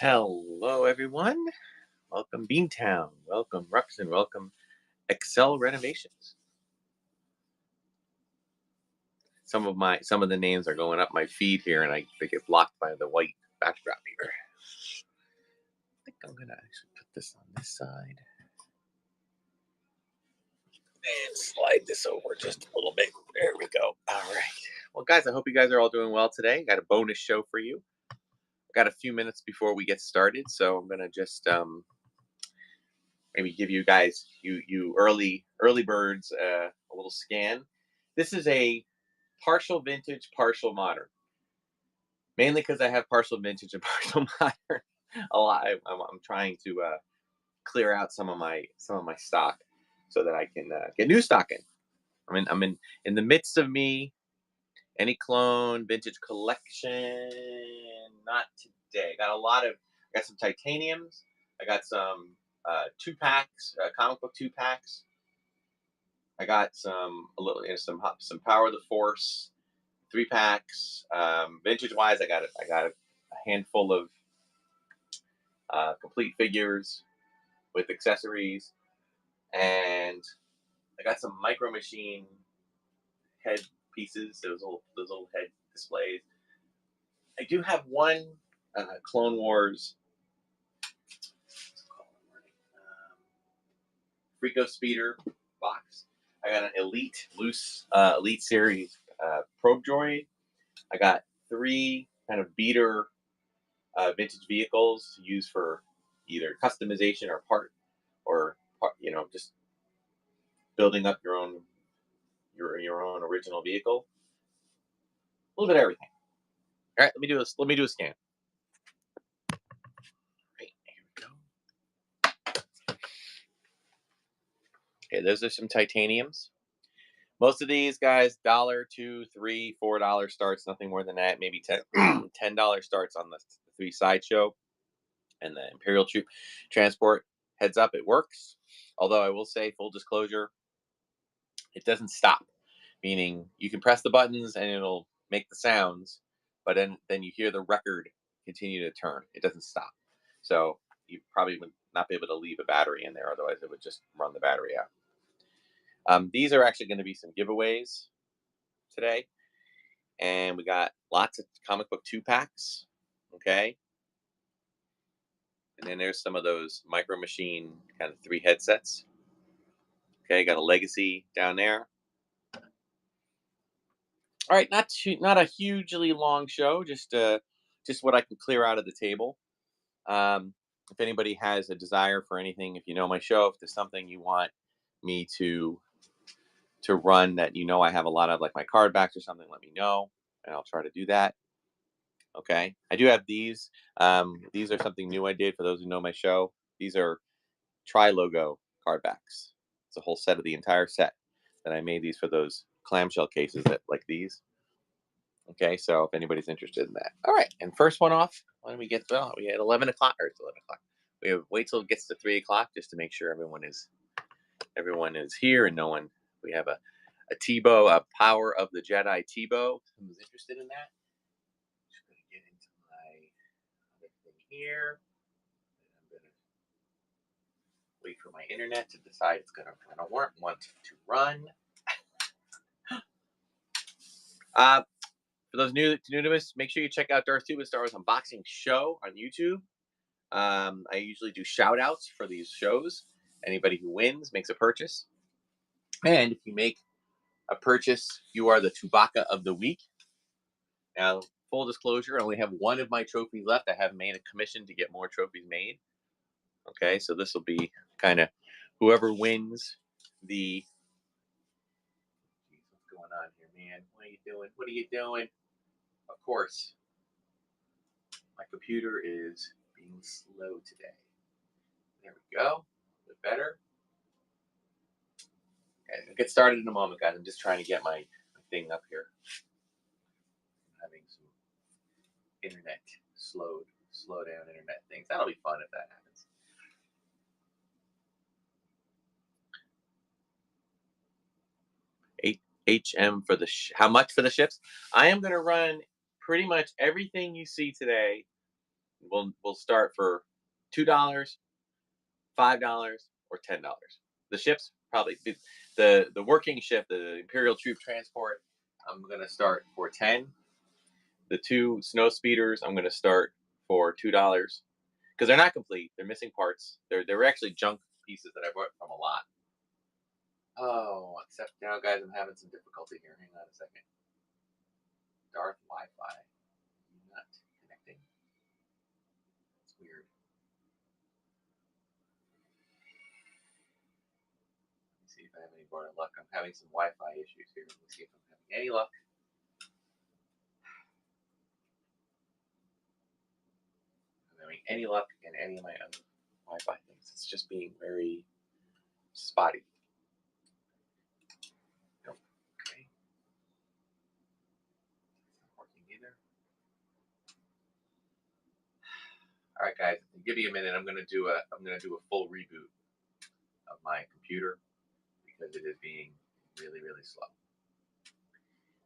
Hello, everyone. Welcome, Beantown. Welcome, Ruxin. Welcome, Excel Renovations. Some of the names are going up my feed here, and they get blocked by the white backdrop here. I think I'm gonna actually put this on this side and slide this over just a little bit. There we go. All right. Well, guys, I hope you guys are all doing well today. Got a bonus show for you. Got a few minutes before we get started, so I'm gonna just maybe give you guys you early birds a little scan. This is a partial vintage, partial modern. Mainly because I have partial vintage and partial modern. A lot. I'm trying to clear out some of my stock so that I can get new stock in. I'm in the midst of any clone vintage collection. Not today. I got some titaniums. I got some 2 packs, comic book 2 packs. I got some Power of the Force 3 packs. Vintage wise, I got a handful of complete figures with accessories, and I got some Micro Machine head pieces. Those little head displays. I do have one Clone Wars Freako Speeder box. I got an Elite Series probe droid. I got 3 kind of beater vintage vehicles to use for either customization or just building up your own original vehicle. A little bit of everything. All right, let me do a scan. Right, here we go. Okay, those are some titaniums. Most of these guys, $1, $2, $3, $4 starts, nothing more than that. Maybe $10 starts on the 3 Sideshow and the Imperial Troop Transport. Heads up, it works. Although I will say, full disclosure, it doesn't stop. Meaning you can press the buttons and it'll make the sounds, but then you hear the record continue to turn. It doesn't stop. So you probably would not be able to leave a battery in there, otherwise it would just run the battery out. These are actually going to be some giveaways today, and we got lots of comic book 2 packs. Okay, and then there's some of those Micro Machine kind of 3 headsets. Okay, got a Legacy down there. All right, not a hugely long show, just what I can clear out of the table. If anybody has a desire for anything, if you know my show, if there's something you want me to run that I have a lot of, like my card backs or something, let me know, and I'll try to do that. Okay, I do have these. These are something new I did for those who know my show. These are tri-logo card backs. It's a whole set of the entire set that I made these for those clamshell cases that like these. Okay, so if anybody's interested in that. All right, and first one off, why don't we get we had 11 o'clock, or it's 11 o'clock. We wait till it gets to 3 o'clock just to make sure everyone is here and no one. We have a Tebow, a Power of the Jedi Tebow. Who's interested in that? Just going to get into my other thing here. I'm going to wait for my internet to decide it's going to want to run. For those new to us, make sure you check out Darth Tuba Star Wars Unboxing Show on YouTube. I usually do shout outs for these shows. Anybody who wins makes a purchase. And if you make a purchase, you are the Chewbacca of the week. Now, full disclosure, I only have one of my trophies left. I have made a commission to get more trophies made. Okay, so this will be kind of whoever wins the. What's going on here, man? What are you doing? What are you doing? Of course, my computer is being slow today. There we go. A bit better. Okay, I'll get started in a moment, guys. I'm just trying to get my thing up here. I'm having some internet slow down internet things. That'll be fun if that happens. HM for the how much for the ships? I am going to run pretty much everything you see today We'll start for $2, $5, or $10. The ships probably the working ship, the Imperial Troop Transport. I'm gonna start for 10. The two snow speeders, I'm gonna start for $2 because they're not complete. They're missing parts. They were actually junk pieces that I bought from a lot. Oh, except now, guys, I'm having some difficulty here. Hang on a second. Darth Wi-Fi not connecting. It's weird. Let me see if I have any more luck. I'm having some Wi-Fi issues here. Let me see if I'm having any luck. I'm having any luck in any of my other Wi-Fi things. It's just being very spotty. Nope. Okay. It's not working either. All right, guys. Give me a minute. I'm gonna do a full reboot of my computer because it is being really, really slow.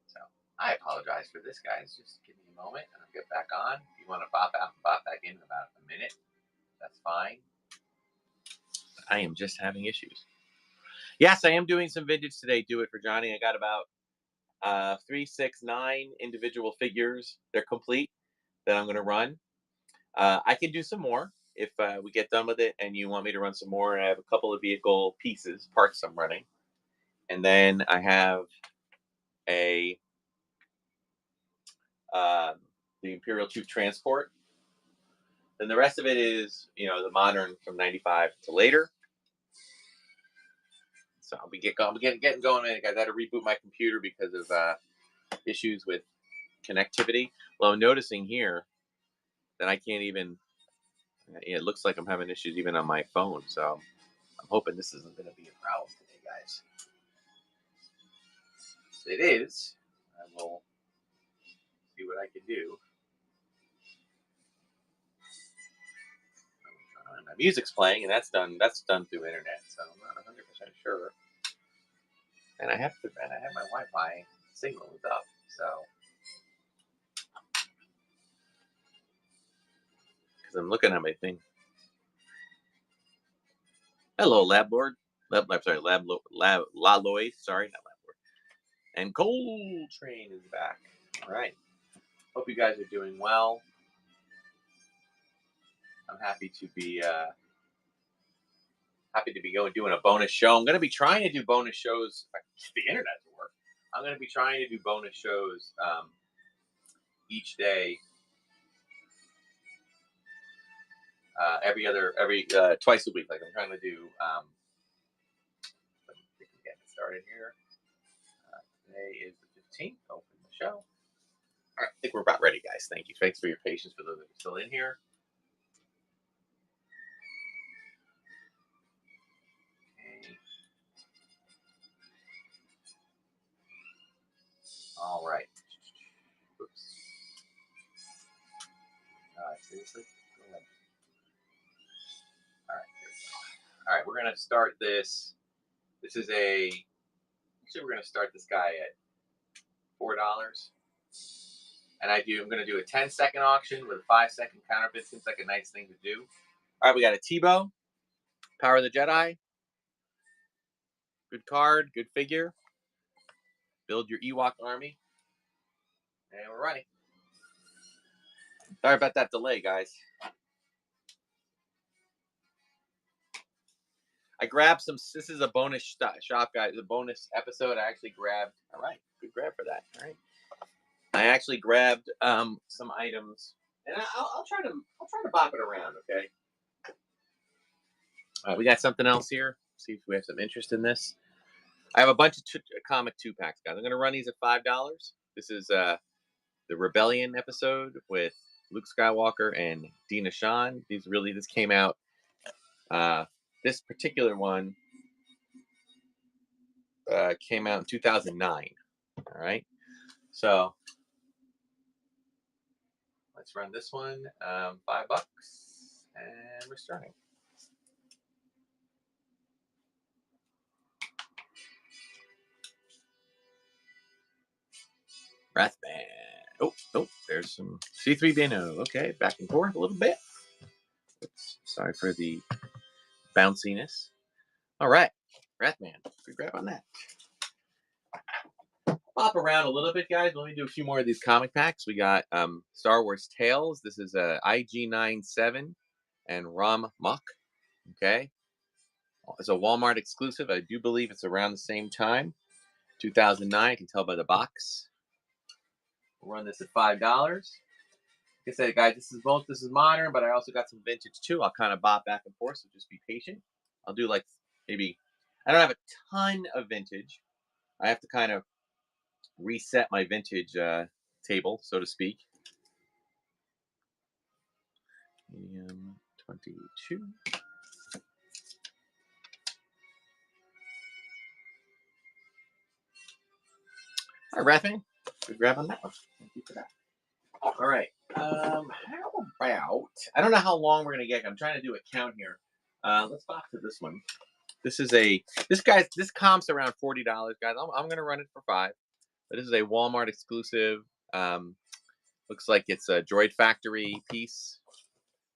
So I apologize for this, guys. Just give me a moment and I'll get back on. If you want to pop out and pop back in about a minute, that's fine. I am just having issues. Yes, I am doing some vintage today. Do it for Johnny. I got about 3, 6, 9 individual figures. They're complete that I'm going to run. I can do some more if we get done with it and you want me to run some more. I have a couple of vehicle pieces, parts I'm running. And then I have a the Imperial Troop Transport. Then the rest of it is, the modern from 95 to later. So I'll be getting going, man. I got to reboot my computer because of issues with connectivity. Well, I'm noticing here that I can't even. It looks like I'm having issues even on my phone. So I'm hoping this isn't going to be a problem today, guys. If it is, I will see what I can do. My music's playing, and that's done through internet, so I'm not 100% sure. And I have my Wi-Fi signal is up, so because I'm looking at my thing. Hello, Lab Lord. I'm sorry, La Lloyd. Sorry, not Lab Lord. And Coltrane is back. All right. Hope you guys are doing well. I'm happy to be doing a bonus show. I'm going to be trying to do bonus shows. If I can get the internet to work. I'm going to be trying to do bonus shows each day, every twice a week. Like I'm trying to do. Let me get started here. Today is the 15th. Open the show. All right, I think we're about ready, guys. Thank you. Thanks for your patience for those that are still in here. Okay. All right. Oops. Seriously? Go ahead. All right. Here we go. All right, we're gonna start this. This is Actually, we're gonna start this guy at $4. And I'm gonna do a 10-second auction with a 5-second counterbid. Seems like a nice thing to do. All right, we got a Tebow, Power of the Jedi. Good card, good figure. Build your Ewok army. And we're running. Sorry about that delay, guys. I grabbed some. This is a bonus shop, guys. A bonus episode. I actually grabbed. All right, good grab for that. All right. I actually grabbed some items, and I'll try to bop it around. Okay. We got something else here. See if we have some interest in this. I have a bunch of comic 2-packs, guys. I'm going to run these at $5. This is the Rebellion episode with Luke Skywalker and Dina Shan. This came out. This particular one came out in 2009. All right. So let's run this one. $5, and we're starting. Breathman. Oh, oh, there's some C3BNO. Okay, back and forth a little bit. Oops, sorry for the bounciness. All right, Wrathman, good grab on that. Pop around a little bit, guys. Let me do a few more of these comic packs. We got Star Wars Tales. This is a IG-97 and Rom Mach. Okay, it's a Walmart exclusive. I do believe it's around the same time, 2009. I can tell by the box. We'll run this at $5. Like I said, guys, this is modern, but I also got some vintage too. I'll kind of bop back and forth, so just be patient. I'll do like maybe I don't have a ton of vintage. I have to kind of reset my vintage table, so to speak. Medium 22. All right, Rathman, good grab on that one. Thank you for that. All right. How about? I don't know how long we're gonna get. I'm trying to do a count here. Let's box to this one. This comp's around $40, guys. I'm gonna run it for 5. But this is a Walmart exclusive. Looks like it's a Droid Factory piece.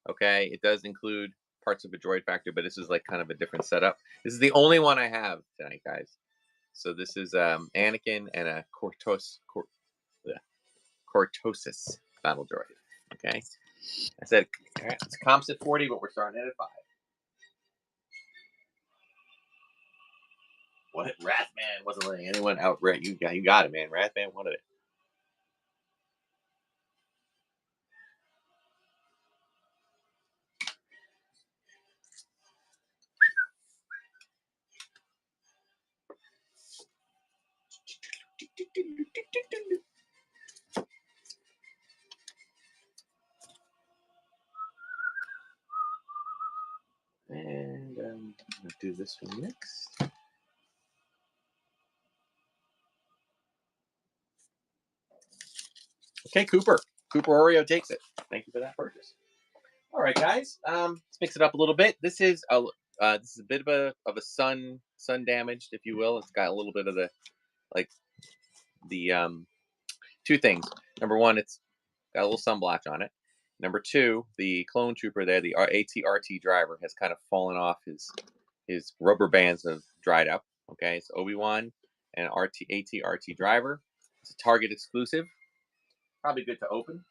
Okay, it does include parts of a Droid Factory, but this is like kind of a different setup. This is the only one I have tonight, guys. So this is Anakin and a Cortosis battle droid. Okay, I said it's comps at 40, but we're starting it at 5. What Wrathman wasn't letting anyone outright. You got it, man. Wrathman wanted it. And let's do this one next. Okay, Cooper. Cooper Oreo takes it. Thank you for that purchase. All right, guys. Let's mix it up a little bit. This is a bit of a sun damaged, if you will. It's got a little bit of the two things. Number one, it's got a little sun blotch on it. Number two, the clone trooper there, the ATRT driver, has kind of fallen off. His rubber bands have dried up. Okay, it's Obi-Wan and ATRT driver. It's a Target exclusive. Probably good to open.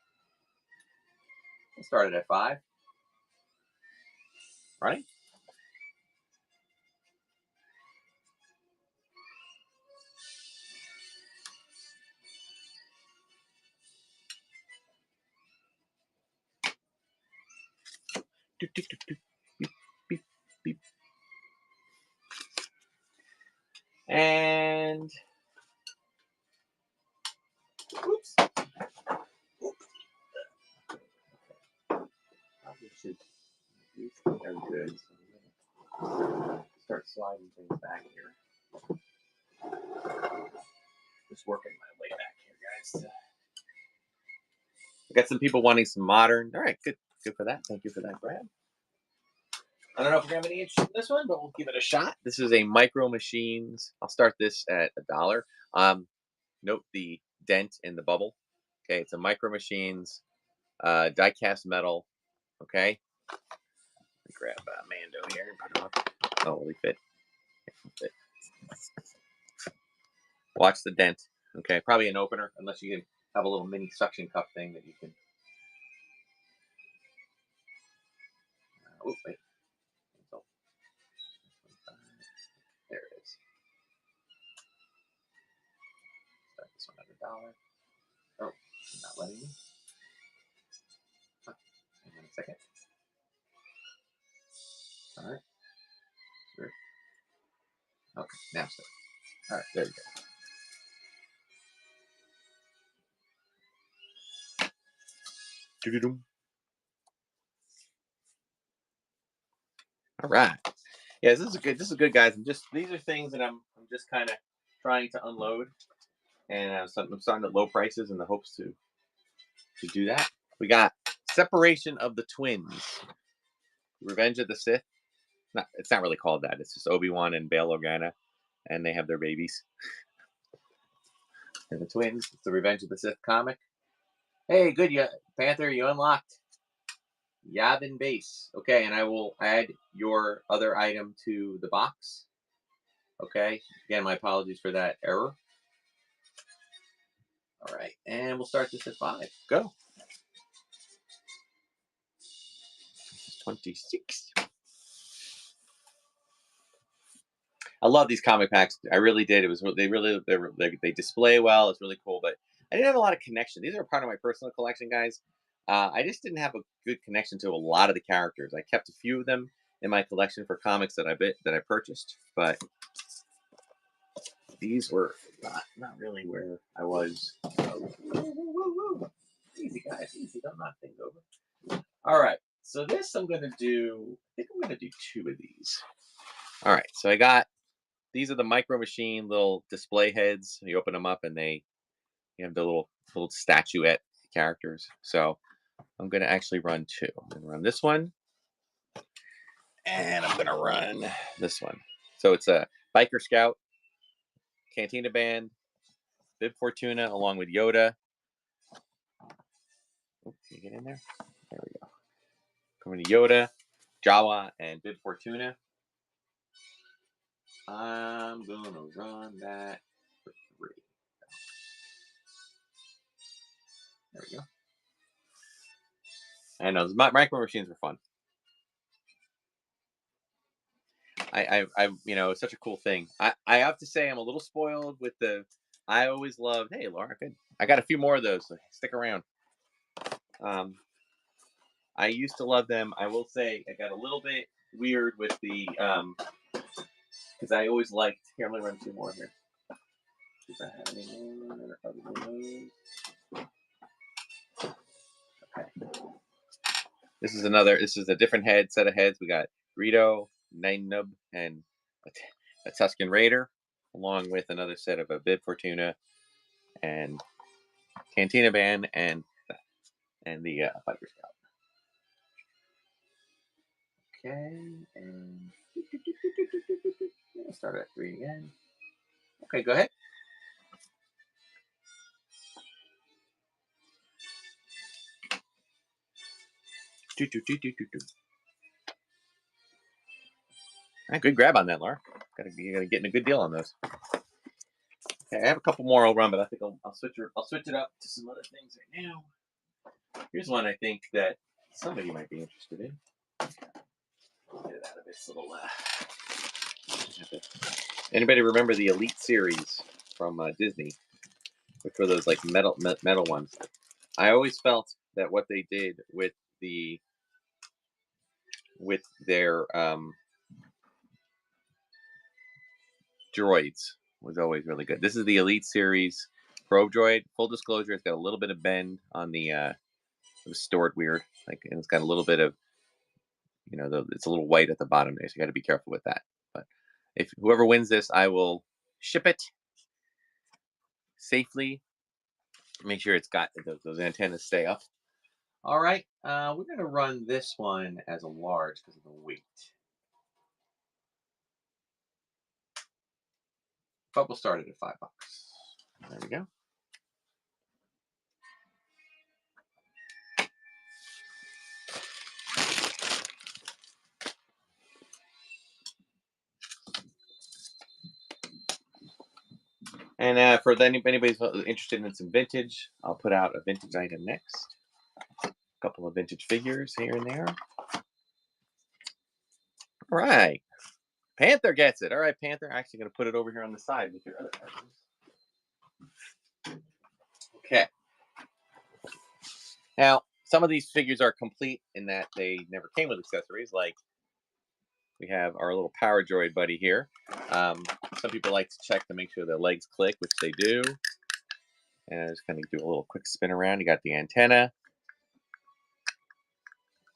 We'll start it at 5. Right? Beep, beep. And oops. Probably should. These are good. So start sliding things back here. Just working my way back here, guys. I got some people wanting some modern. All right, good for that. Thank you for that, Brad. I don't know if we're gonna have any interest in this one, but we'll give it a shot. This is a Micro Machines. I'll start this at $1. Note the dent in the bubble. Okay, it's a Micro Machines die-cast metal. Okay, grab Mando here and put it on. Oh, will he fit? Fit. Watch the dent. Okay, probably an opener, unless you can have a little mini suction cup thing that you can. Oh, wait. There it is. Start this one at $1. Oh, not letting me. Oh, hang on a second. All right. Sure. Okay, now start. All right, there we go. All right. Yeah, this is good. This is good, guys. These are things that I'm just kind of trying to unload, and I'm starting at low prices in the hopes to do that. We got Separation of the Twins, Revenge of the Sith. It's not really called that. It's just Obi-Wan and Bail Organa, and they have their babies. And the twins. It's the Revenge of the Sith comic. Hey, good. Yeah, Panther, you unlocked Yavin base. Okay, and I will add your other item to the box. Okay. Again, my apologies for that error. All right, and we'll start this at 5. Go. 26. I love these comic packs. I really did. It was they display well. It's really cool, but I didn't have a lot of connection. These are part of my personal collection, guys. I just didn't have a good connection to a lot of the characters. I kept a few of them in my collection for comics that I purchased, but these were not really where I was. Easy, guys. Easy. Don't knock things over. All right. So this I'm going to do. I think I'm going to do 2 of these. All right. So I got these are the Micro Machine little display heads. You open them up and you have the little statuette characters. So I'm going to actually run 2. I'm going to run this one, and I'm going to run this one. So it's a Biker Scout, Cantina Band, Bib Fortuna, along with Yoda. Can you get in there? There we go. Coming to Yoda, Jawa, and Bib Fortuna. I'm going to run that for 3. There we go. I know, Micro Machines were fun. It's such a cool thing. I have to say I'm a little spoiled with I always loved, hey, Laura, good. I got a few more of those, so stick around. I used to love them. I will say I got a little bit weird with the, because I always liked, here, I'm going to run 2 more here. If I have any more, okay. This is a different set of heads. We got Greedo, Nine Nub, and a Tusken Raider, along with another set of a Bib Fortuna and Cantina Band and the Biker Scout. Okay, and start at 3 again. Okay, go ahead. Good grab on that, Laura. You gotta get a good deal on those. Okay, I have a couple more I'll run, but I think I'll switch it up to some other things right now. Here's one I think that somebody might be interested in. Get it out of this little. Anybody remember the Elite series from Disney, which were those like metal ones? I always felt that what they did with their droids was always really good. This is the Elite series probe droid. Full disclosure, it's got a little bit of bend on the. It was stored weird, and it's got a little bit of, it's a little white at the bottom there, so you got to be careful with that. But if whoever wins this, I will ship it safely. Make sure it's got those antennas stay up. All right, we're going to run this one as a large because of the weight. But we'll start it at $5. There we go. And for anybody's interested in some vintage, I'll put out a vintage item next. A couple of vintage figures here and there. All right. Panther gets it. All right, Panther. I'm actually going to put it over here on the side with your other items. Okay. Now, some of these figures are complete in that they never came with accessories. Like, we have our little power droid buddy here. Some people like to check to make sure the legs click, which they do. And I just kind of do a little quick spin around. You got the antenna.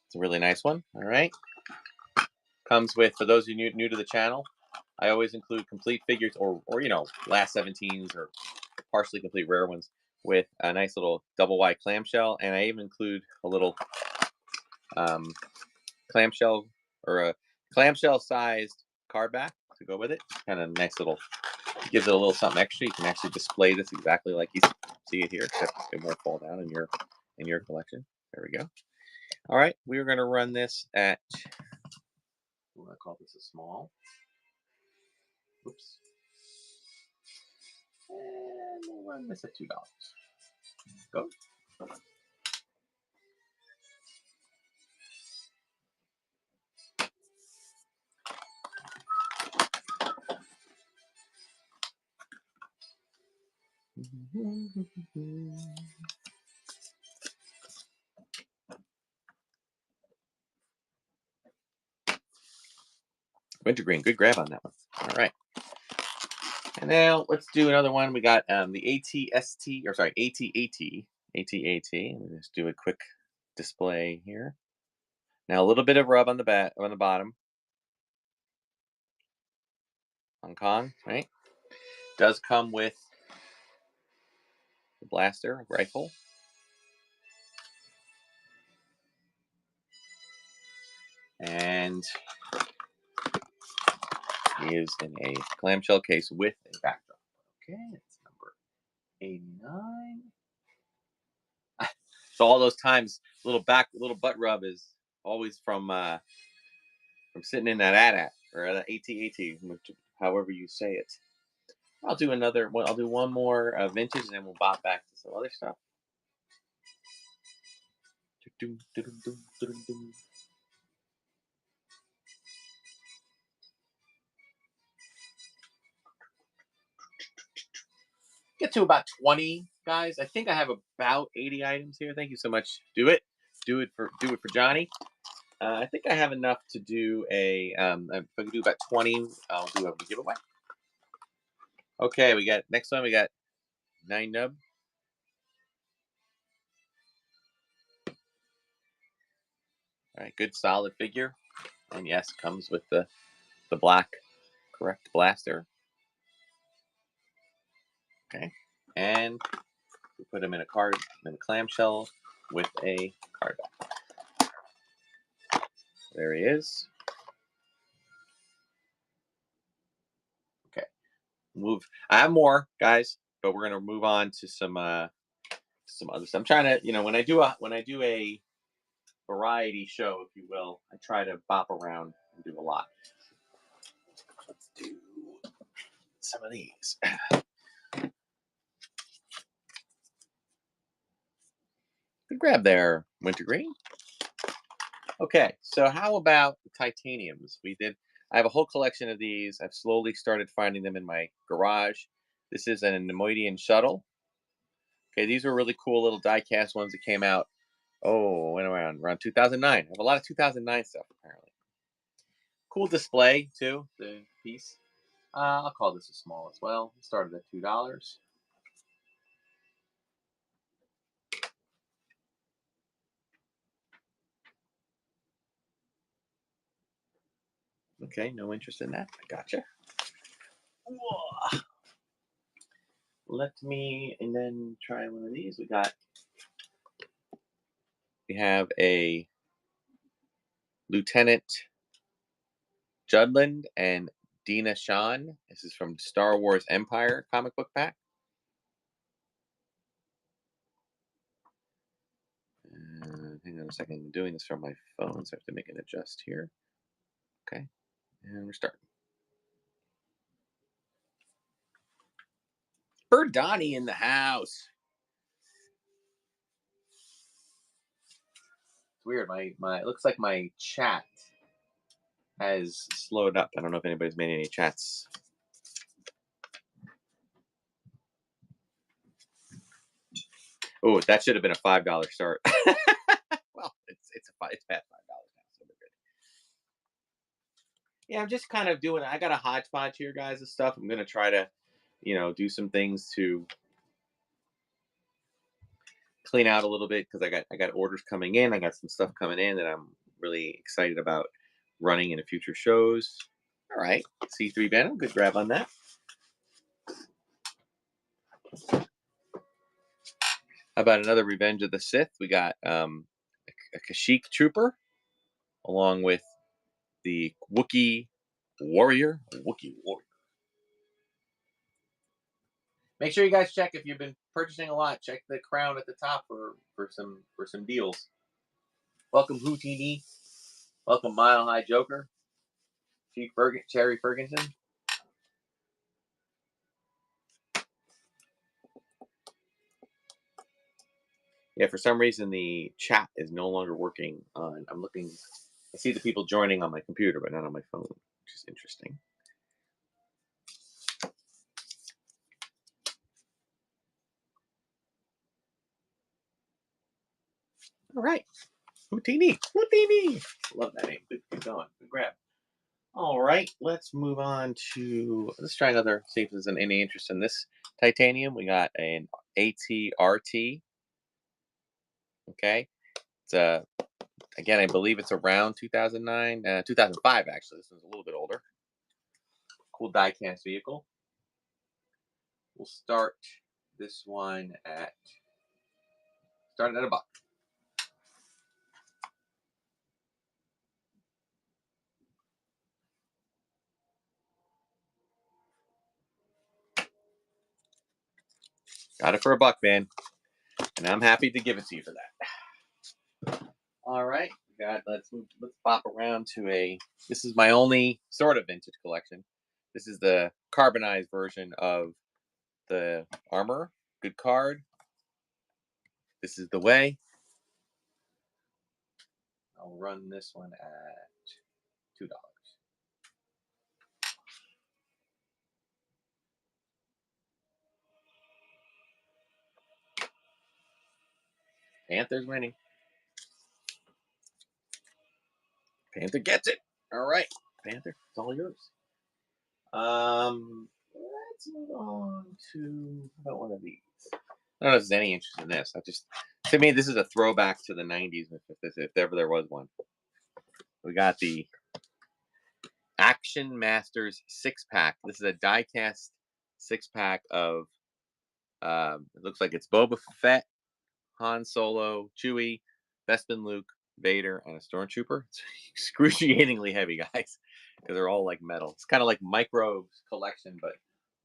It's a really nice one. All right. Comes with, for those of you new to the channel, I always include complete figures or last 17s or partially complete rare ones with a nice little double wide clamshell, and I even include a little clamshell or a clamshell sized card back to go with it. Kind of nice little, gives it a little something extra. You can actually display this exactly like you see it here, except it won't fall down in your in your collection. There we go. All right, we're going to run this at. We're going to call this a small. Oops. And we'll run this at $2. Go. Wintergreen, good grab on that one. All right. And now let's do another one. We got the ATST, or sorry, ATAT. ATAT. Let me just do a quick display here. Now a little bit of rub on the bottom. Hong Kong, right? Does come with the blaster rifle. And is in a clamshell case with a backdrop. Okay, it's number 89. So all those times, little butt rub is always from sitting in that AT-AT or that AT-AT, however you say it. I'll do another one. I'll do one more vintage, and then we'll bop back to some other stuff. Get to about 20, guys. I think I have about 80 items here. Thank you so much. Do it for Johnny. I think I have enough to do a. If I can do about 20, I'll do a giveaway. Okay, we got next one. We got 9 nub. All right, good solid figure, and yes, comes with the black correct blaster. Okay, and we put him in a clamshell with a card back. There he is. Okay, move. I have more, guys, but we're gonna move on to some other stuff. I'm trying to, when I do a variety show, if you will, I try to bop around and do a lot. Let's do some of these. Good grab there, Wintergreen. Okay, so how about the titaniums? I have a whole collection of these. I've slowly started finding them in my garage. This is an Nemoidian shuttle. Okay, these were really cool little die-cast ones that came out, went around 2009. I have a lot of 2009 stuff, apparently. Cool display, too, the piece. I'll call this a small as well. It started at $2. Okay, no interest in that. I gotcha. Whoa. Let me, and then try one of these. We have a Lieutenant Judland and Dina Shan. This is from Star Wars Empire comic book pack. Hang on a second. I'm doing this from my phone, so I have to make an adjust here. Okay, and we're starting. Bird Donnie in the house. It's weird. My it looks like my chat has slowed up. I don't know if anybody's made any chats. Oh, that should have been a $5 start. Well, it's past $5 now, so we're good. Yeah, I'm just kind of doing. I got a hodgepodge here, guys, of stuff. I'm gonna try to, do some things to clean out a little bit because I got orders coming in. I got some stuff coming in that I'm really excited about running in future shows. All right, C3 Venom, good grab on that. How about another Revenge of the Sith? We got a Kashyyyk Trooper, along with the Wookiee Warrior. Make sure you guys check if you've been purchasing a lot. Check the crown at the top for some deals. Welcome Houdini. Welcome Mile High Joker. Chief Cherry Ferguson. Yeah, for some reason the chat is no longer working on. I'm looking. I see the people joining on my computer, but not on my phone, which is interesting. All right, Houdini. Love that name. Good going. Good grab. All right, let's move on to. Let's try another. See if there's any interest in this titanium. We got an ATRT. Okay, it's a again. I believe it's around 2009, 2005 actually. This one's a little bit older. Cool die cast vehicle. We'll start this one at starting at $1. Got it for $1, man, and I'm happy to give it to you for that. All right, let's pop around to a. This is my only sort of vintage collection. This is the carbonized version of the armor. Good card. This is the way. I'll run this one at $2. Panther's winning. Panther gets it. All right, Panther, it's all yours. Let's move on to about one of these. I don't know if there's any interest in this. To me, this is a throwback to the '90s, if ever there was one. We got the Action Masters 6-pack. This is a die-cast 6-pack of. It looks like it's Boba Fett, Han Solo, Chewie, Bespin, Luke, Vader, and a Stormtrooper. It's excruciatingly heavy, guys, because they're all like metal. It's kind of like Micro's collection, but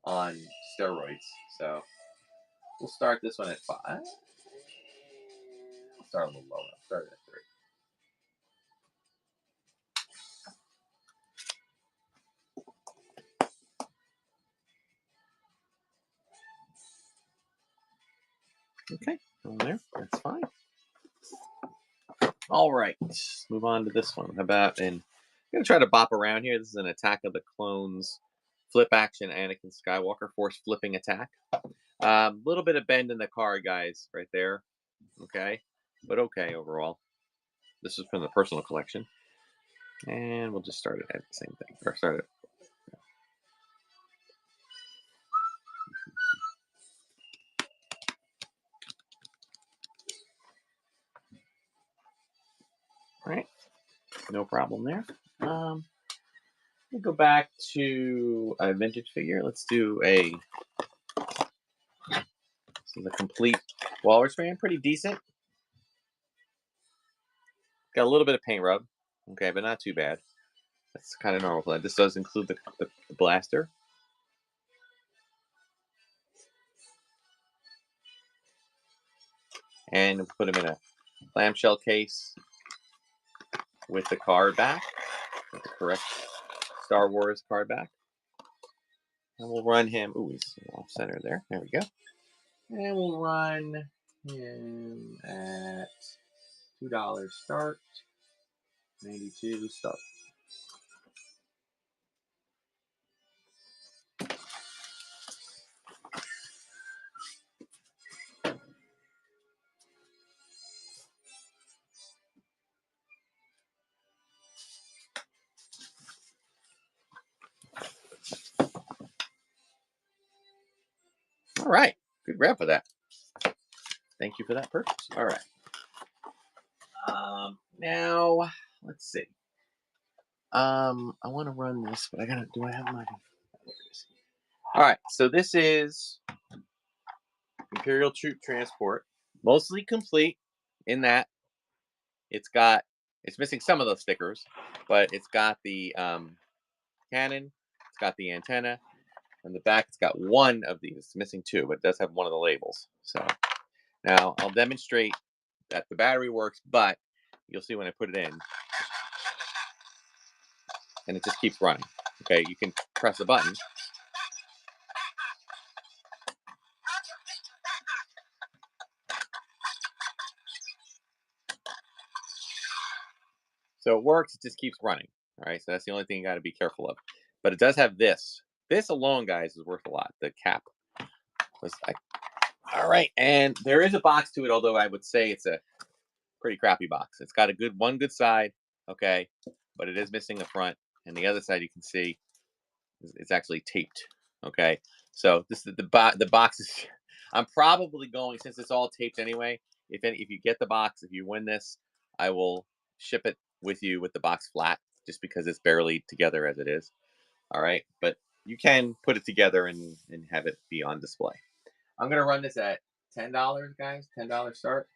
on steroids. So we'll start this one at 5. I'll start a little lower. I'll start at 3. Okay, on there. That's fine. All right, let's move on to this one. How about I'm gonna try to bop around here. This is an Attack of the Clones flip action Anakin Skywalker force flipping attack. Little bit of bend in the card, guys, right there. Okay, but okay overall. This is from the personal collection, and we'll just start it at the same thing. Or start it. All right, no problem there. We'll go back to a vintage figure. Let's do a. This is a complete Walrus Man, pretty decent. Got a little bit of paint rub, okay, but not too bad. That's kind of normal. This does include the blaster. And we'll put him in a clamshell case with the card back, with the correct Star Wars card back. And we'll run him. Ooh, he's off center there. There we go. And we'll run him at $2 start, 92 start. All right, good grab for that. Thank you for that purchase. All right. Now let's see. I want to run this, but do I have my? All right, so this is Imperial Troop Transport, mostly complete in that it's missing some of those stickers, but it's got the cannon, it's got the antenna, And the back, it's got one of these. It's missing two, but it does have one of the labels. So now I'll demonstrate that the battery works, but you'll see when I put it in, and it just keeps running. Okay, you can press the button. So it works, it just keeps running. All right, so that's the only thing you got to be careful of. But it does have this. This alone, guys, is worth a lot. The cap. All right, and there is a box to it, although I would say it's a pretty crappy box. It's got a one good side, okay, but it is missing the front, and the other side you can see it's actually taped. Okay, so this is the box is. I'm probably going, since it's all taped anyway. If you get the box, if you win this, I will ship it with you with the box flat, just because it's barely together as it is. All right, but you can put it together and have it be on display. I'm gonna run this at $10, guys. $10 start.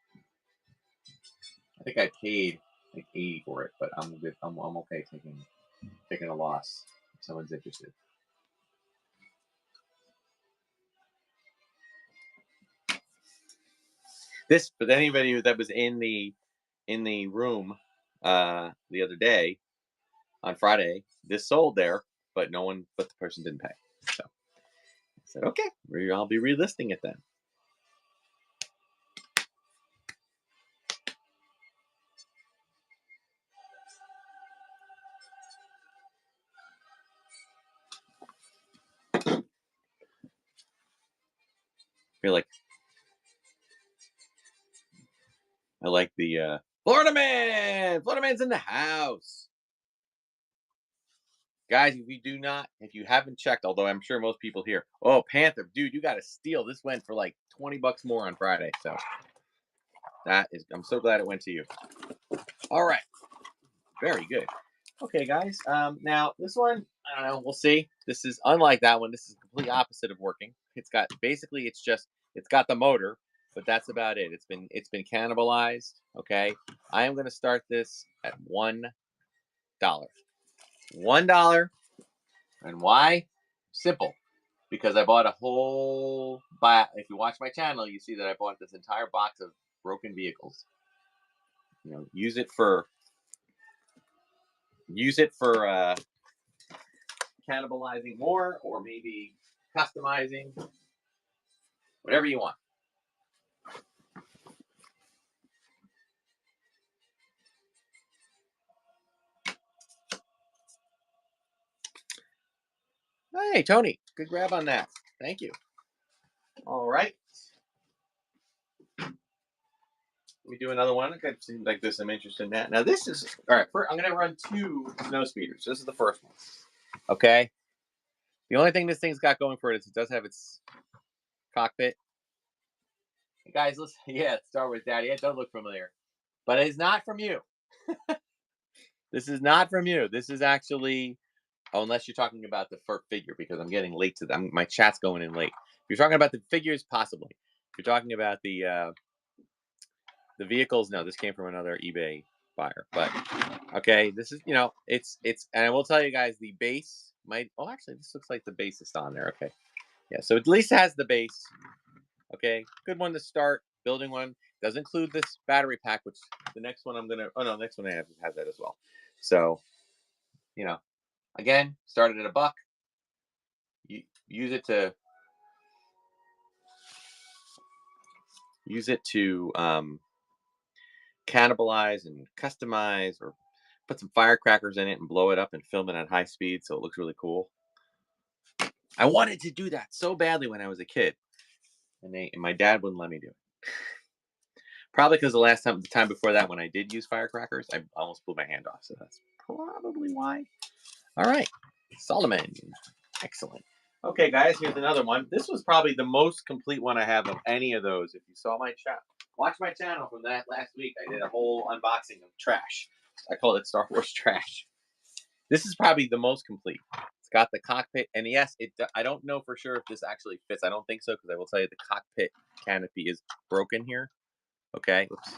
I think I paid like 80 for it, but I'm good. I'm okay taking a loss if someone's interested. This, but anybody that was in the room the other day on Friday, this sold there, but the person didn't pay. So I said, okay, I'll be relisting it then. I like the Florida Man. Florida Man's in the house. Guys, if you haven't checked, although I'm sure most people here, oh, Panther, dude, you got to steal. This went for like $20 more on Friday. So I'm so glad it went to you. All right. Very good. Okay, guys. Now this one, I don't know. We'll see. This is unlike that one. This is the complete opposite of working. It's got the motor, but that's about it. It's been cannibalized. Okay. I am going to start this at $1. $1. And why? Simple. Because I bought if you watch my channel, you see that I bought this entire box of broken vehicles. Use it for cannibalizing more, or maybe customizing, whatever you want. Hey, Tony, good grab on that. Thank you. All right. Let me do another one. It seems like there's some interest in that. Now, this is, all right, I'm going to run 2 snow speeders. This is the first one. Okay. The only thing this thing's got going for it is it does have its cockpit. Hey guys, listen. Yeah, Star Wars Daddy. It does look familiar. But it's not from you. This is not from you. This is actually, unless you're talking about the figure, because I'm getting late to them. My chat's going in late. If you're talking about the figures, possibly. If you're talking about the vehicles, no, this came from another eBay buyer. But okay, this is, it's, and I will tell you guys, the base might. Oh, actually, this looks like the base is on there. Okay, yeah. So at least it has the base. Okay, good one to start building one. Does include this battery pack, which the next one next one I have has that as well. So, again, started at $1. You use it to cannibalize and customize, or put some firecrackers in it and blow it up and film it at high speed, so it looks really cool. I wanted to do that so badly when I was a kid, and my dad wouldn't let me do it. Probably because the time before that, when I did use firecrackers, I almost blew my hand off. So that's probably why. All right, Solomon, excellent. Okay, guys, here's another one. This was probably the most complete one I have of any of those. If you saw my chat, watch my channel from that last week. I did a whole unboxing of trash. I call it Star Wars trash. This is probably the most complete. It's got the cockpit, and yes, I don't know for sure if this actually fits. I don't think so, because I will tell you the cockpit canopy is broken here. Okay, oops,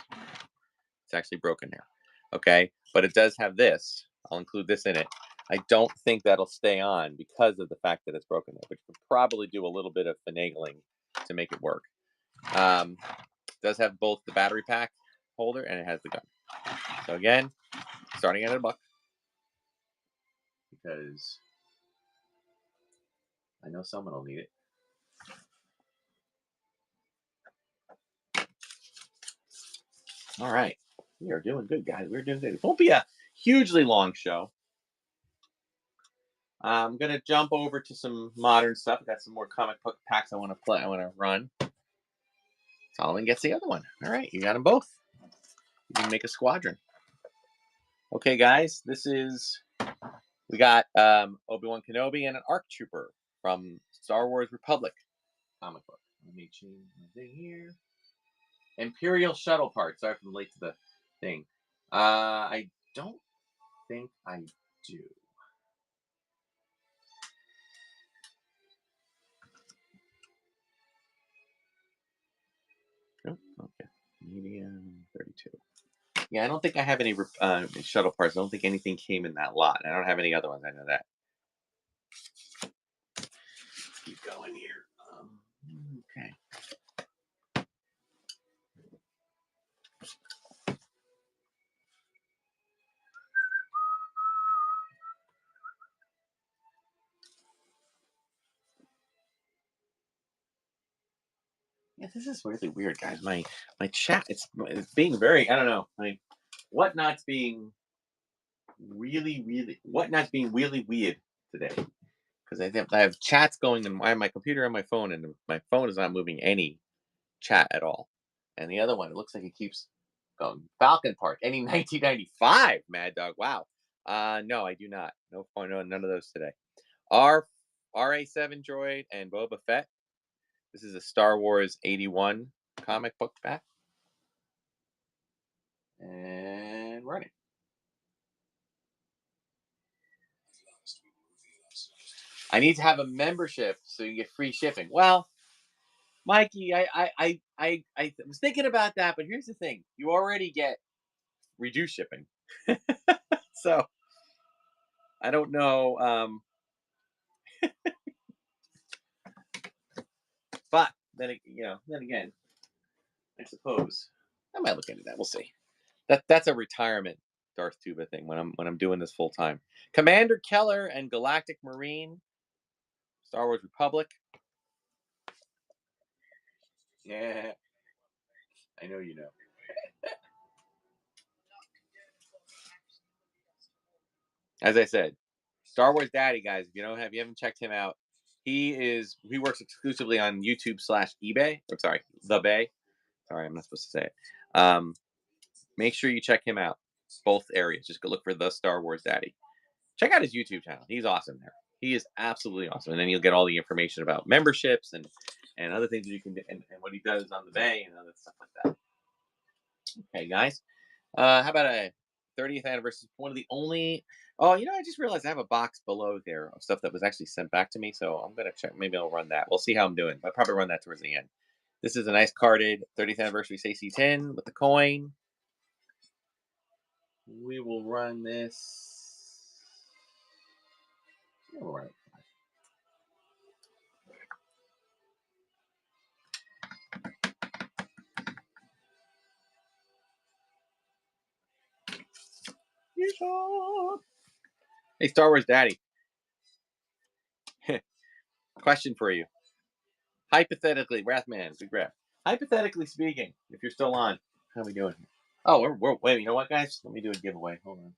it's actually broken here. Okay, but it does have this. I'll include this in it. I don't think that'll stay on because of the fact that it's broken there, but you could probably do a little bit of finagling to make it work. Um, does have both the battery pack holder and it has the gun. So again, starting at $1 because I know someone will need it. All right, we are doing good, guys. We're doing good. It won't be a hugely long show. I'm gonna jump over to some modern stuff. I got some more comic book packs I want to play. I want to run. Solomon gets the other one. All right, you got them both. You can make a squadron. Okay, guys, we got Obi-Wan Kenobi and an ARC Trooper from Star Wars Republic comic book. Let me change my thing here. Imperial shuttle parts. Sorry if I'm late to the thing. I don't think I do. Nope. Okay. Medium 32. Yeah, I don't think I have any shuttle parts. I don't think anything came in that lot. I don't have any other ones. I know that. Keep going here. Okay. Yeah, this is really weird, guys. My chat, it's being very, I don't know, my whatnot's being whatnot's being really weird today because I have chats going on my computer and my phone, and my phone is not moving any chat at all. And the other one, it looks like it keeps going. Falcon Park, any 1995, Mad Dog. Wow. No, I do not. No, none of those today. R RA7 droid and Boba Fett. This is a Star Wars 81 comic book pack. And running. I need to have a membership so you get free shipping. Well, Mikey, I was thinking about that, but here's the thing: you already get reduced shipping, so I don't know. But then again, I suppose I might look into that. We'll see. That's a retirement Darth Tuba thing when I'm doing this full time. Commander Keller and Galactic Marine, Star Wars Republic. Yeah, I know you know. As I said, Star Wars Daddy, guys. If you haven't checked him out, he works exclusively on YouTube/eBay. Or sorry, the Bay. Sorry, I'm not supposed to say it. Make sure you check him out. Both areas. Just go look for the Star Wars Daddy. Check out his YouTube channel. He's awesome there. He is absolutely awesome. And then you'll get all the information about memberships and other things that you can do and what he does on the Bay and other stuff like that. Okay, guys. How about a 30th anniversary? One of the only. Oh, I just realized I have a box below there of stuff that was actually sent back to me. So I'm gonna check. Maybe I'll run that. We'll see how I'm doing. I'll probably run that towards the end. This is a nice carded 30th anniversary Stacey 10 with the coin. We will run this. Yeah, we'll run it. Hey, Star Wars Daddy. Question for you. Hypothetically, Wrathman, big rap. Hypothetically speaking, if you're still on, how are we doing? Oh, wait. You know what, guys? Let me do a giveaway. Hold on.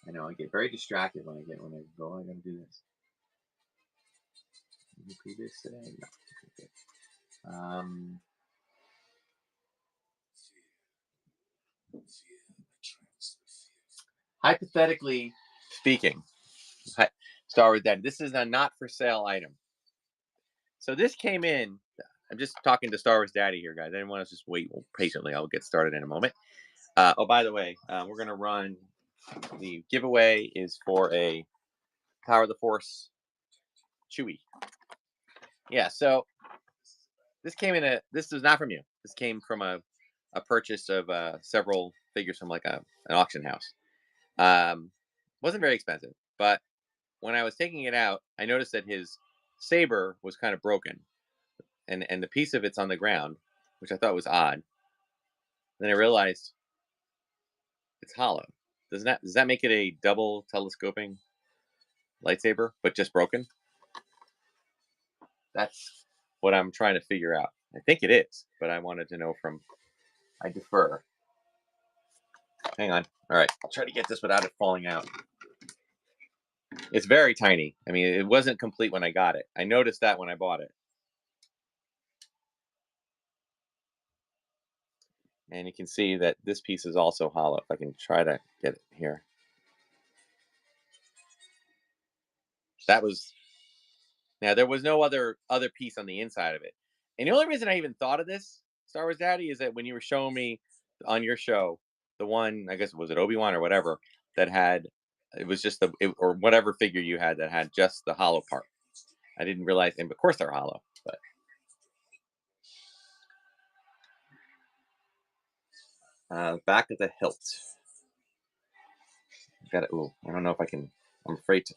I know I get very distracted when I go. I gotta do this. Did you do this today? No. Okay, hypothetically speaking, Star Wars Daddy. This is a not for sale item. So this came in. I'm just talking to Star Wars Daddy here, guys. I didn't want to just wait patiently. I'll get started in a moment. By the way, we're going to run the giveaway is for a Power of the Force Chewie. Yeah, so this came in this was not from you. This came from a purchase of several figures from like an auction house. Um, wasn't very expensive, but when I was taking it out, I noticed that his saber was kind of broken, and the piece of it's on the ground, which I thought was odd. Then I realized it's hollow. Does that make it a double telescoping lightsaber, but just broken? That's what I'm trying to figure out. I think it is, but I wanted to know from. I defer. Hang on. All right, I'll try to get this without it falling out. It's very tiny. I mean, it wasn't complete when I got it. I noticed that when I bought it. And you can see that this piece is also hollow. If I can try to get it here. That was Now there was no other piece on the inside of it. And the only reason I even thought of this, Star Wars Daddy, is that when you were showing me on your show, the one, I guess, was it Obi-Wan or whatever, that had, it was just or whatever figure you had that had just the hollow part. I didn't realize, and of course they're hollow, but back of the hilt. Got it. Ooh, I don't know if I can. I'm afraid to.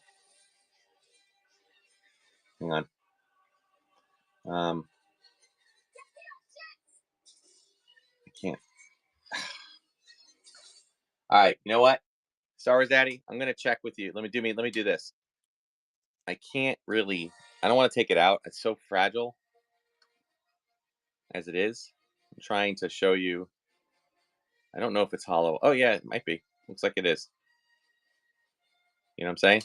Hang on. I can't. All right. You know what, Star Wars Daddy, I'm gonna check with you. Let me do this. I can't really. I don't want to take it out. It's so fragile as it is. I'm trying to show you. I don't know if it's hollow. Oh yeah, it might be. Looks like it is. You know what I'm saying?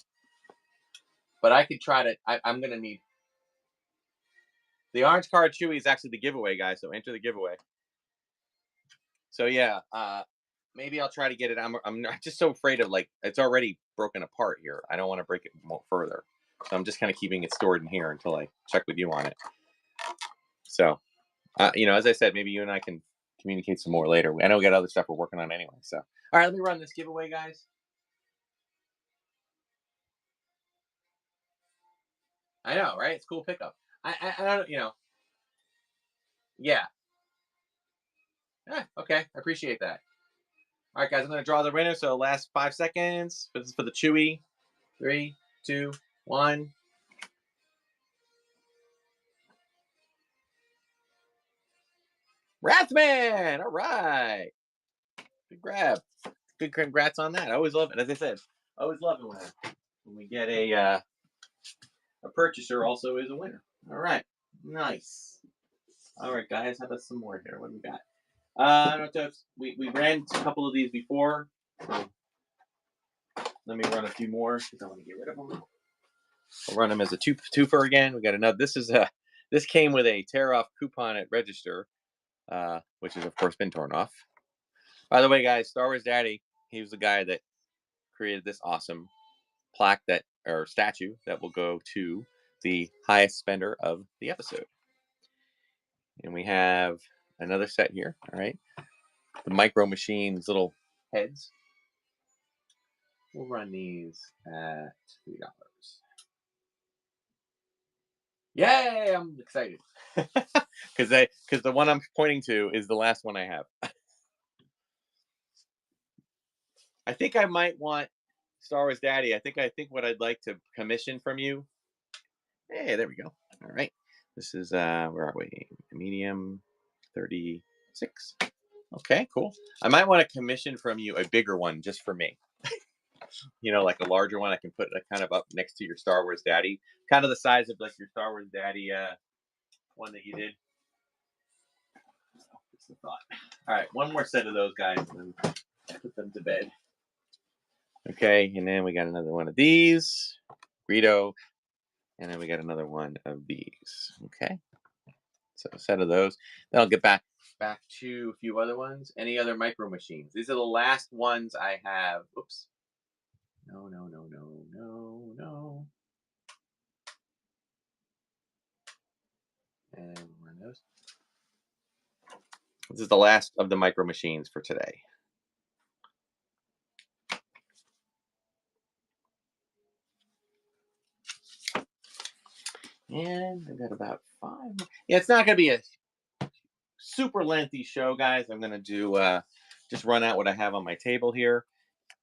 But I could try to. I'm gonna need the orange card. Chewy is actually the giveaway, guys. So enter the giveaway. So yeah, maybe I'll try to get it. I'm just so afraid of, like, it's already broken apart here. I don't want to break it more further. So I'm just kind of keeping it stored in here until I check with you on it. So, as I said, maybe you and I can communicate some more later. I know we got other stuff we're working on anyway. So, all right, let me run this giveaway, guys. I know, right? It's a cool pickup. I don't, yeah. Yeah, okay. I appreciate that. All right, guys, I'm going to draw the winner. So last 5 seconds. This is for the Chewy. 3, 2, 1. Rathman! All right. Good grab. Good congrats on that. I always love it. As I said, I always love it when we get a purchaser also is a winner. All right. Nice. All right, guys. How about some more here? What do we got? I don't know if we ran a couple of these before. So let me run a few more because I want to get rid of them. I'll run them as a twofer again. We got another. This came with a tear off coupon at register, which has of course been torn off. By the way, guys, Star Wars Daddy, he was the guy that created this awesome plaque or statue that will go to the highest spender of the episode. And we have another set here. All right, the Micro Machines little heads. We'll run these at $3. Yay! I'm excited because the one I'm pointing to is the last one I have. I think I might want Star Wars Daddy. I think what I'd like to commission from you. Hey, there we go. All right. This is where are we? Medium 36. Okay, cool. I might want to commission from you a bigger one just for me. Like a larger one I can put kind of up next to your Star Wars Daddy. Kind of the size of like your Star Wars Daddy one that you did. That's the thought. All right, one more set of those guys and then put them to bed. Okay, and then we got another one of these. Greedo. And then we got another one of these. Okay. So a set of those. Then I'll get back to a few other ones. Any other Micro Machines? These are the last ones I have. Oops. No. And one of those. This is the last of the Micro Machines for today. And I've got about 5 more. Yeah, it's not going to be a super lengthy show, guys. I'm going to do just run out what I have on my table here.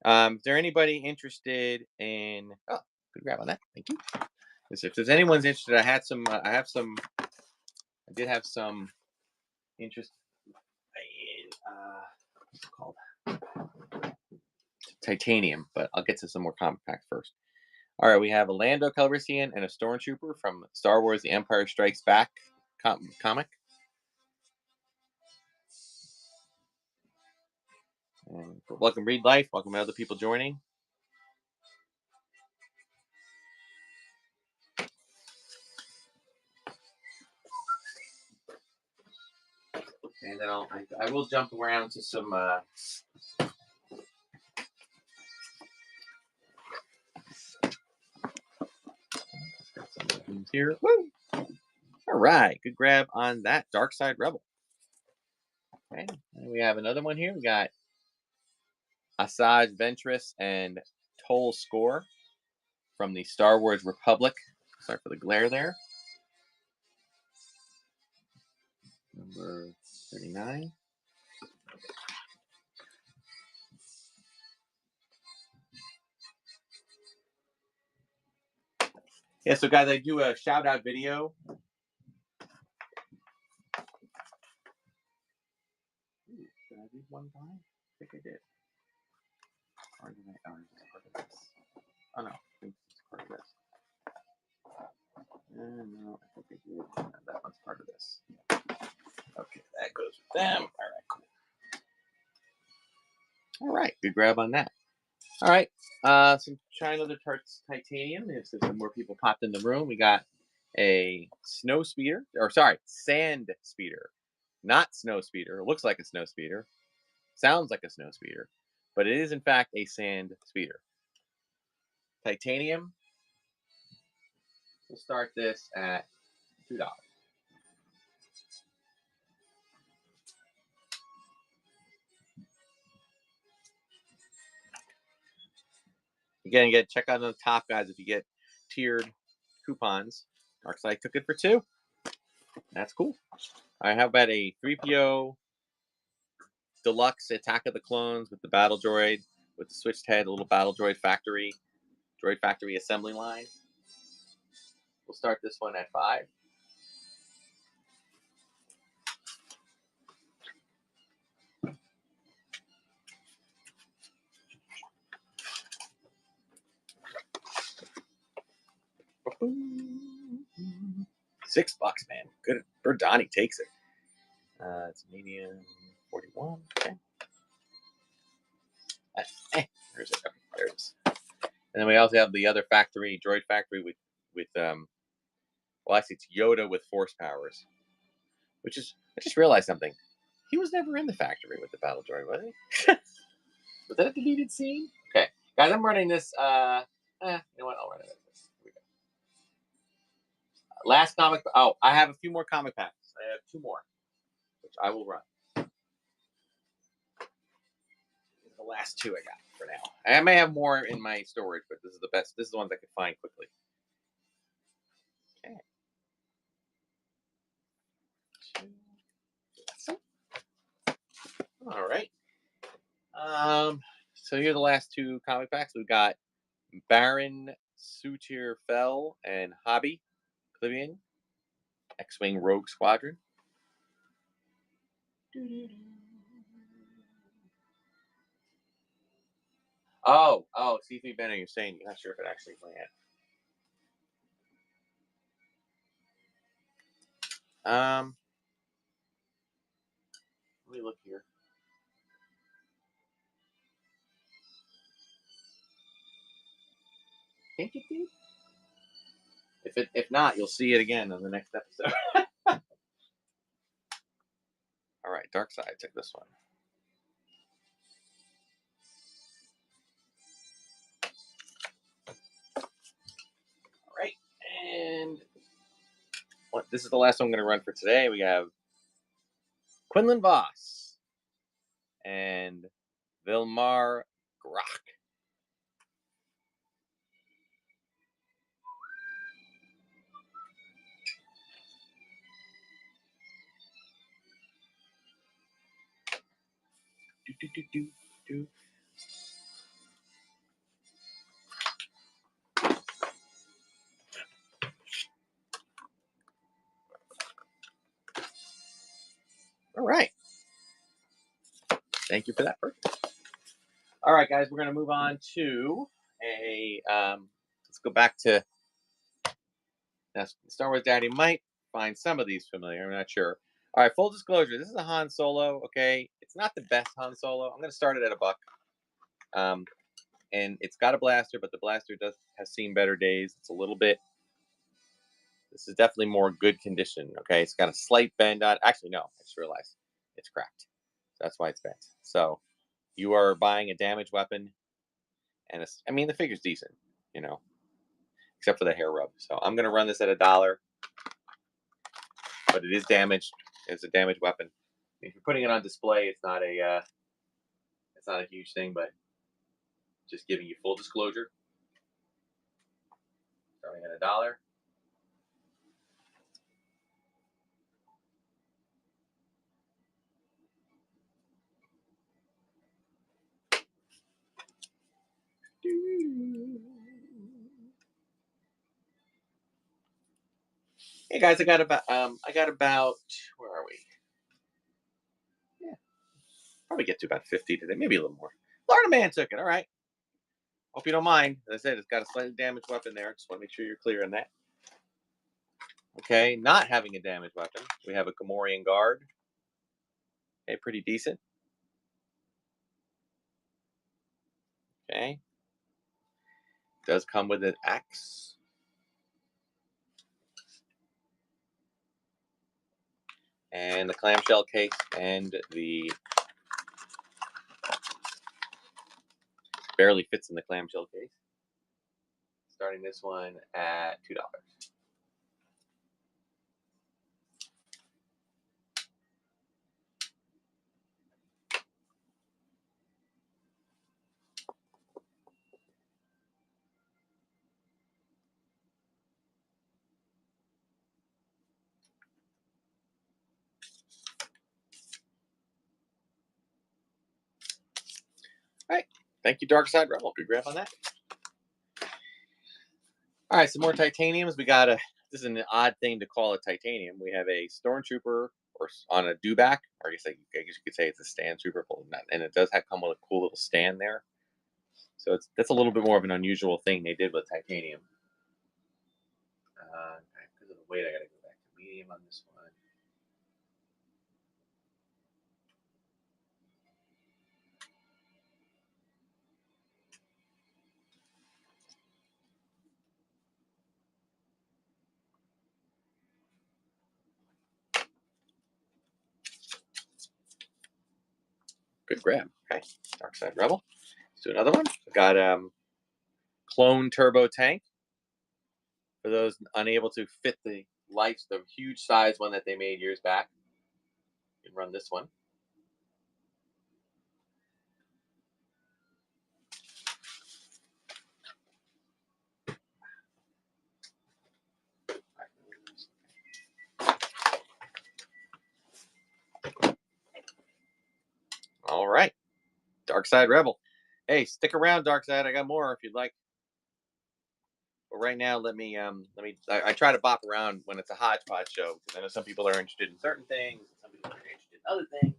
Is there anybody interested in? Oh, good grab on that. Thank you. If there's anyone's interested, I had some. I have some. I did have some interest in what's it called? Titanium, but I'll get to some more comic packs first. All right, we have a Lando Calrissian and a Stormtrooper from Star Wars: The Empire Strikes Back comic. And welcome, Read Life. Welcome, other people joining. And then I will jump around to some. Here. Woo! All right, good grab on that Dark Side Rebel. Okay, and we have another one here. We got Asajj Ventress and Toll Score from the Star Wars Republic. Sorry for the glare there. Number 39. Yeah, so guys, I do a shout out video. Did I leave one by? I think I did. Or did I? Oh, it's part of this. Oh no, I think it's part of this. No, I think I did. No, that one's part of this. Okay, that goes with them. All right, cool. All right, good grab on that. All right, some China the Titanium. If there's some more people popped in the room, we got a snow speeder, or sorry, sand speeder, not snow speeder. It looks like a snow speeder, sounds like a snow speeder, but it is in fact a sand speeder. Titanium. We'll start this at $2. Again, check out on the top, guys. If you get tiered coupons, Darkside took it for $2. That's cool. All right, how about a 3PO Deluxe Attack of the Clones with the battle droid, with the switched head, a little battle droid factory assembly line. We'll start this one at $5. $6, man. Good. Berdani takes it. It's medium 41. Okay. There's it. Okay, there it is. And then we also have the other factory, droid factory with well, actually it's Yoda with force powers, which is, I just realized something. He was never in the factory with the battle droid, was he? Was that a deleted scene? Okay, guys, I'm running this. You know what? I'll run it. Here we go. Last comic. Oh, I have a few more comic packs. I have 2 more, which I will run. The last 2 I got for now. I may have more in my storage, but this is the best. This is the ones I could find quickly. Okay. All right. So here are the last 2 comic packs. We've got Baron Sutir Fell and Hobby Clivian, X-Wing Rogue Squadron. Oh, C3 Bennett, you're saying you're not sure if it actually ran. Let me look here. I think it did. If not, you'll see it again on the next episode. All right, Dark Side, take this one. All right, and this is the last one I'm going to run for today. We have Quinlan Voss and Vilmar Grach. do. All right. Thank you for that. Perfect. All right, guys, we're going to move on to let's go back to Star Wars Daddy might find some of these familiar. I'm not sure. All right, full disclosure. This is a Han Solo. Okay, it's not the best Han Solo. I'm going to start it at $1. And it's got a blaster, but the blaster has seen better days. It's a little bit. This is definitely more good condition. Okay, it's got a slight bend on. Actually, no, I just realized it's cracked. That's why it's bent. So you are buying a damaged weapon, and I mean the figure's decent, except for the hair rub. So I'm gonna run this at $1, but it is damaged. It's a damaged weapon. If you're putting it on display, it's not a huge thing, but just giving you full disclosure. Starting at $1. Hey guys, I got about where are we? Yeah, probably get to about 50 today, maybe a little more. Florida man took it. All right. Hope you don't mind. As I said, it's got a slightly damaged weapon there. Just want to make sure you're clear on that. Okay, not having a damaged weapon, we have a Gamorrean guard. Okay, pretty decent. Okay. Does come with an axe. And the clamshell case and the barely fits in the clamshell case. Starting this one at $2. All right. Thank you, Dark Side Rebel. Good grab on that. All right, some more titaniums. This is an odd thing to call a titanium. We have a stormtrooper or on a dewback, or I guess you could say it's a stand trooper, and it does come with a cool little stand there. So that's a little bit more of an unusual thing they did with titanium. Because of the weight, I got to go back to medium on this one. Good grab. Okay, Dark Side Rebel. Let's do another one. We got clone turbo tank. For those unable to fit the huge size one that they made years back, you can run this one. All right, Dark Side Rebel. Hey, stick around, Dark Side. I got more if you'd like. But right now, I try to bop around when it's a hodgepodge show because I know some people are interested in certain things, and some people are interested in other things.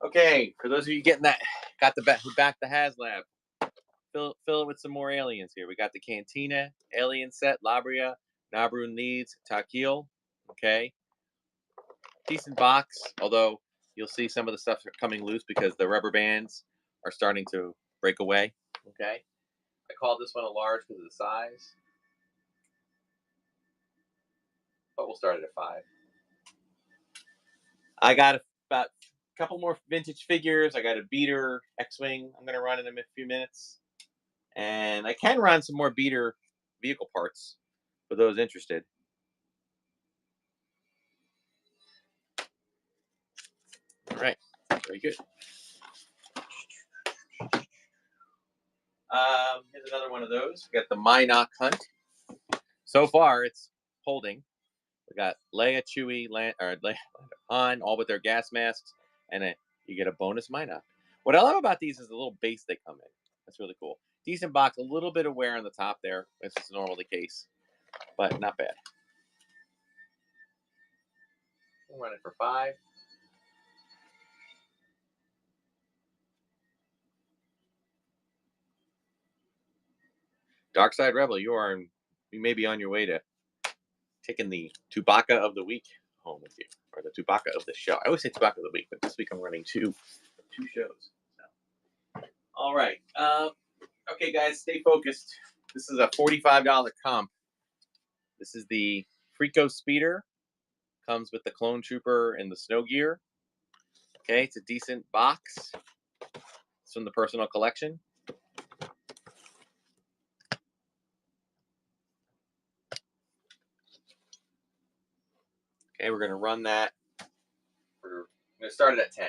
Okay, for those of you who backed the HasLab, fill it with some more aliens here. We got the Cantina alien set, Labria, Nabrun Leeds, Takil. Okay, decent box, although you'll see some of the stuff coming loose because the rubber bands are starting to break away. Okay, I called this one a large because of the size, but we'll start it at 5. I got about a couple more vintage figures. I got a beater X-Wing I'm going to run in a few minutes. And I can run some more beater vehicle parts for those interested. All right, very good. Here's another one of those. We got the Minok Hunt. So far, it's holding. We got Leia, Chewie, Han, all with their gas masks, and a you get a bonus Minot. What I love about these is the little base they come in. That's really cool. Decent box, a little bit of wear on the top there. This is normally the case, but not bad. We'll run it for 5. Dark Side Rebel, you may be on your way to taking the Tubaka of the week home with you, or the Tubaka of the show. I always say Tubaka of the week, but this week I'm running two shows. So. All right. Okay, guys, stay focused. This is a $45 comp. This is the Freako Speeder. Comes with the Clone Trooper and the Snow Gear. Okay, it's a decent box. It's from the personal collection. Okay, we're going to run that. We're going to start it at 10.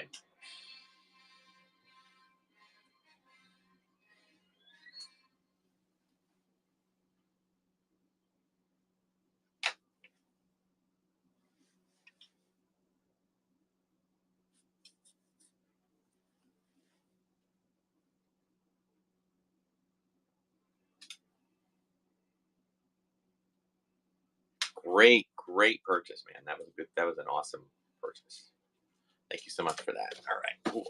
Great purchase, man. That was good. That was an awesome purchase. Thank you so much for that. All right, cool.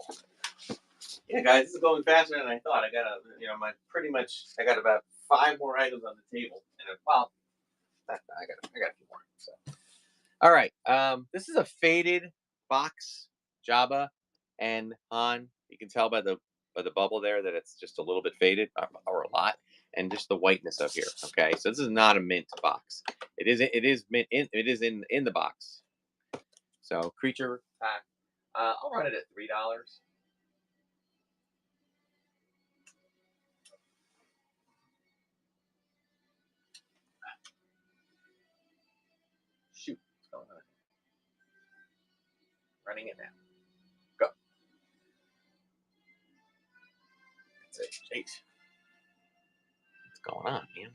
Yeah, guys, this is going faster than I thought. I got I got about 5 more items on the table, and well, I got a few more. So, all right, this is a faded box, Jabba and Han. You can tell by the bubble there that it's just a little bit faded, or a lot, and just the whiteness of here. Okay, so this is not a mint box. It is mint. It is in the box. So creature pack. I'll run it at $3. Shoot, what's going on? Running it now. Go. That's it. Jeez. What's going on, man?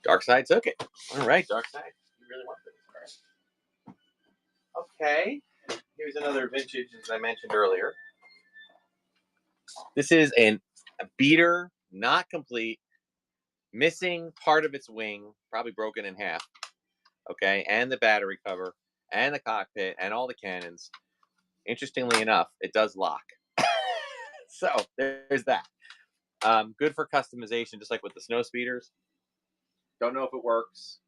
Dark Side took it. All right, Dark Side. You really want this. All right. Okay. Here's another vintage, as I mentioned earlier. This is a beater, not complete, missing part of its wing, probably broken in half. Okay, and the battery cover, and the cockpit, and all the cannons. Interestingly enough, it does lock. So there's that. Good for customization, just like with the snow speeders. Don't know if it works.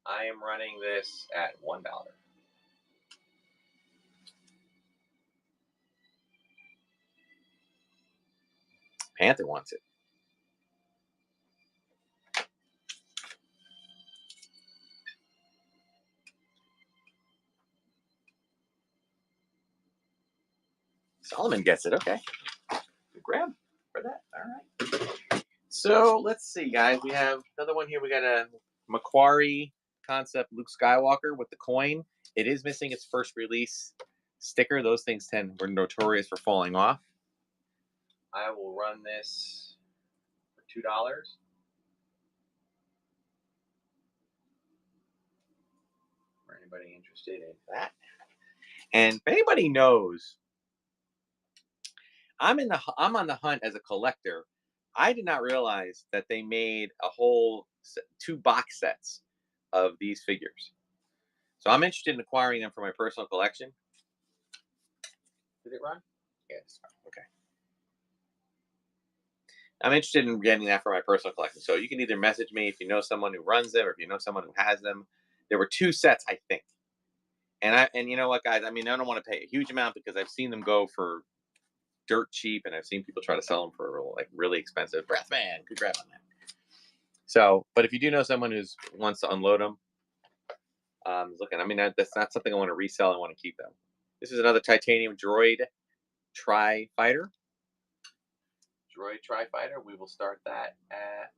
I am running this at $1. Panther wants it. Solomon gets it. Okay. Good grab for that. All right. So let's see, guys. We have another one here. We got a Macquarie concept Luke Skywalker with the coin. It is missing its first release sticker. Those things were notorious for falling off. I will run this for $2. For anybody interested in that. And if anybody knows, I'm on the hunt as a collector. I did not realize that they made a whole 2 box sets of these figures. So I'm interested in acquiring them for my personal collection. Did it run? Yes. Okay. I'm interested in getting that for my personal collection. So you can either message me if you know someone who runs them, or if you know someone who has them. There were 2 sets, I think. And you know what, guys? I mean, I don't want to pay a huge amount because I've seen them go for dirt cheap, and I've seen people try to sell them for like really expensive. Breathman, good grab on that. So, but if you do know someone who wants to unload them, looking. I mean, that's not something I want to resell. I want to keep them. This is another titanium droid tri-fighter. Droid tri-fighter. We will start that at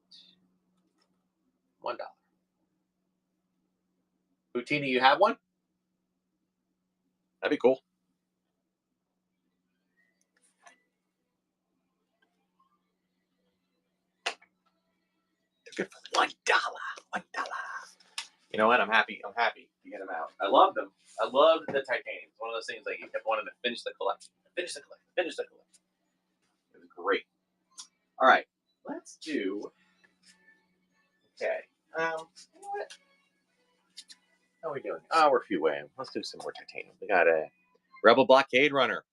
$1. Boutini, you have one? That'd be cool. Took it for $1. $1. You know what? I'm happy. I'm happy to get them out. I love them. I love the titanium. It's one of those things like you kept wanting to finish the collection. Finish the collection. Finish the collection. It was great. All right. Let's do. Okay. You know what? How are we doing? Oh, we're a few away. Let's do some more titanium. We got a Rebel Blockade Runner.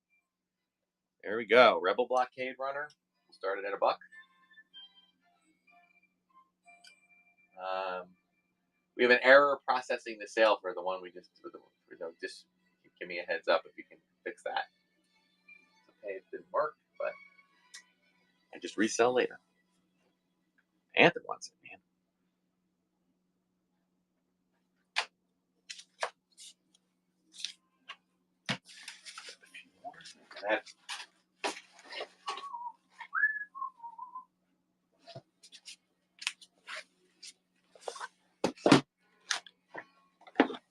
There we go. Rebel Blockade Runner. We'll start it at $1. We have an error processing the sale for the one we just. Just give me a heads up if you can fix that. It's okay, it didn't work, but I just resell later. Anthem wants it, man.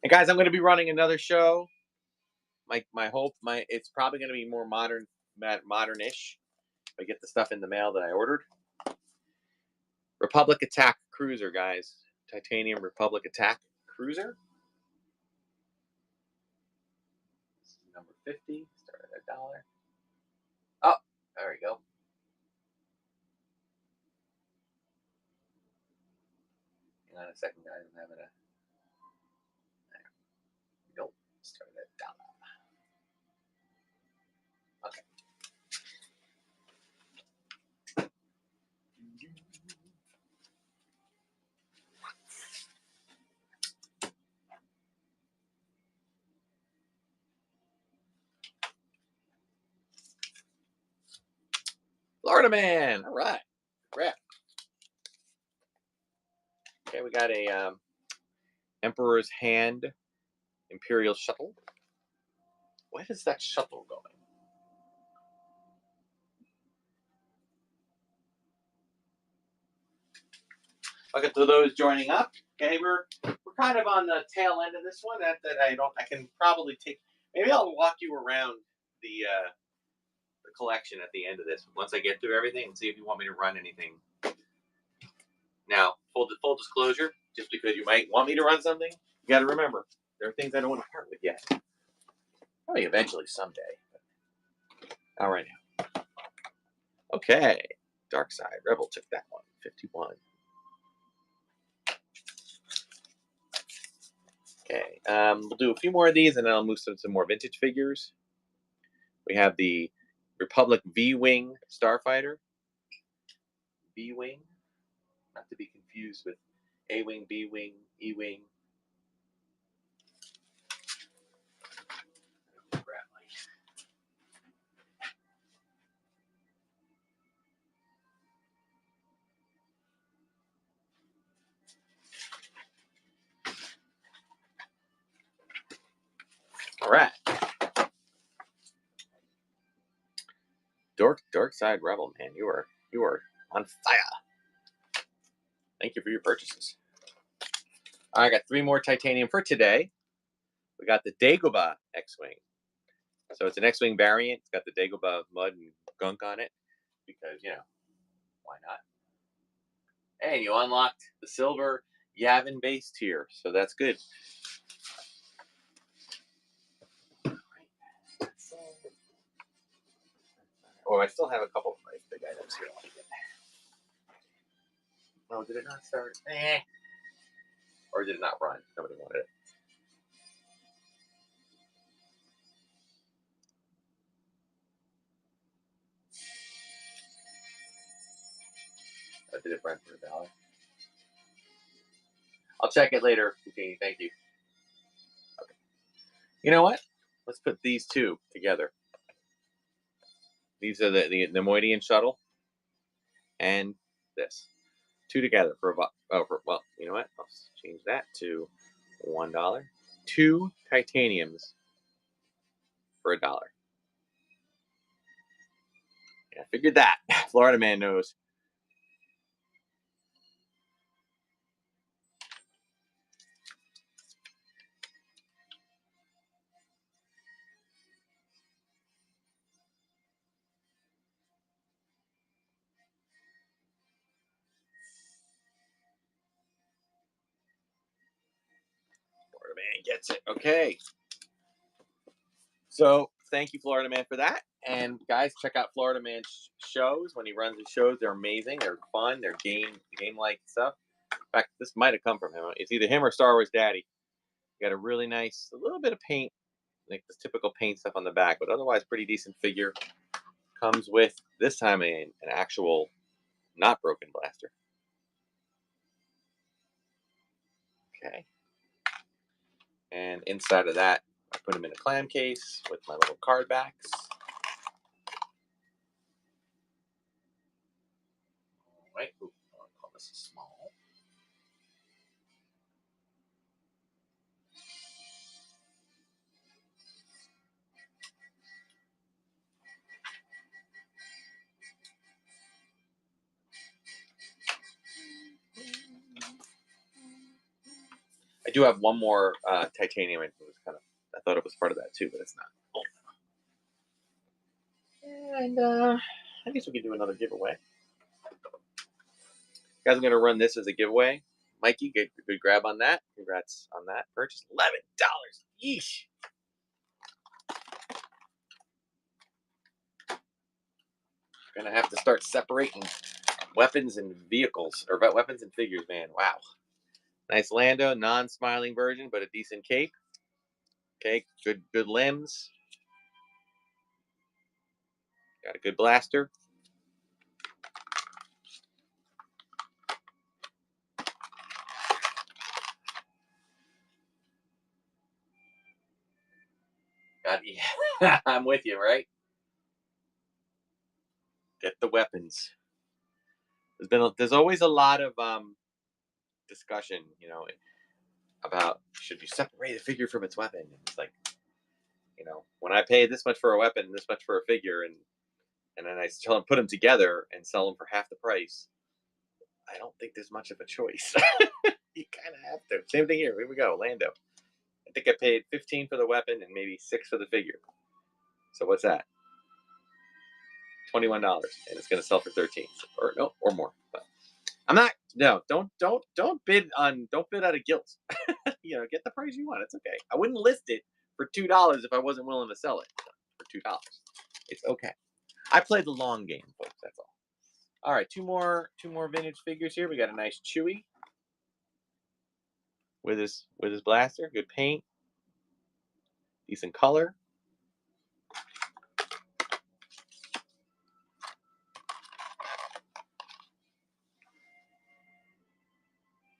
And guys, I'm going to be running another show. My hope, it's probably going to be more modernish. If I get the stuff in the mail that I ordered. Republic Attack Cruiser, guys. Titanium Republic Attack Cruiser. This is number 50. Started at $1. Oh, there we go. Hang on a second, guys. I'm having a. There we go. Started at $1. Okay. Florida Man. All right. Crap. Okay, we got a Emperor's Hand Imperial Shuttle. Where is that shuttle going? Welcome to those joining up. Okay, we're kind of on the tail end of this one. That I can probably take. Maybe I'll walk you around the collection at the end of this once I get through everything and see if you want me to run anything. Now, full disclosure, just because you might want me to run something, you got to remember there are things I don't want to part with yet. Probably eventually someday. All right now. Okay, Dark Side Rebel took that one. 51. Okay, we'll do a few more of these, and then I'll move some more vintage figures. We have the Republic V-Wing Starfighter. V-Wing, not to be confused with A-Wing, B-Wing, E-Wing. All right. Dark Side Rebel, man, you are on fire. Thank you for your purchases. I got 3 more titanium for today. We got the Dagobah X-Wing. So it's an X-Wing variant. It's got the Dagobah mud and gunk on it because, why not? And you unlocked the silver Yavin base tier, so that's good. Oh, I still have a couple of nice big items here. Oh, did it not start? Or did it not run? Nobody wanted it. Did it run for $1? I'll check it later. Okay, thank you. Okay. You know what? Let's put these two together. These are the Neimoidian shuttle and this. 2 together for $1. Well, you know what? I'll change that to $1. 2 titaniums for $1. Yeah, I figured that. Florida Man knows. Man gets it. Okay. So thank you, Florida Man, for that. And guys, check out Florida Man's shows. When he runs his shows, they're amazing. They're fun. They're game like stuff. In fact, this might have come from him. It's either him or Star Wars Daddy. Got a really nice, a little bit of paint, like this typical paint stuff on the back, but otherwise pretty decent figure. Comes with this time an actual not broken blaster. Okay. And inside of that, I put him in a clam case with my little card backs. All right. Ooh, I'll call this a small. I do have one more titanium. It was kind of, I thought it was part of that too, but it's not. Oh. And I guess we could do another giveaway. Guys, I'm going to run this as a giveaway. Mikey, good grab on that. Congrats on that purchase. $11. Yeesh. Gonna have to start separating weapons and vehicles, or weapons and figures, man. Wow. Nice Lando, non-smiling version, but a decent cape. Okay, good limbs. Got a good blaster. Yeah, I'm with you, right? Get the weapons. There's always a lot of discussion, about should you separate a figure from its weapon. And it's like, when I pay this much for a weapon, this much for a figure, and then I tell them put them together and sell them for half the price, I don't think there's much of a choice. You kind of have to. Same thing here. Here we go, Lando. I think I paid 15 for the weapon and maybe 6 for the figure. So what's that? $21, and it's going to sell for 13, or no, or more. But I'm not. No, don't bid out of guilt. Get the price you want. It's okay. I wouldn't list it for $2 if I wasn't willing to sell it for $2. It's okay. I play the long game, folks. That's all. All right, two more vintage figures here. We got a nice Chewie with his blaster. Good paint, decent color.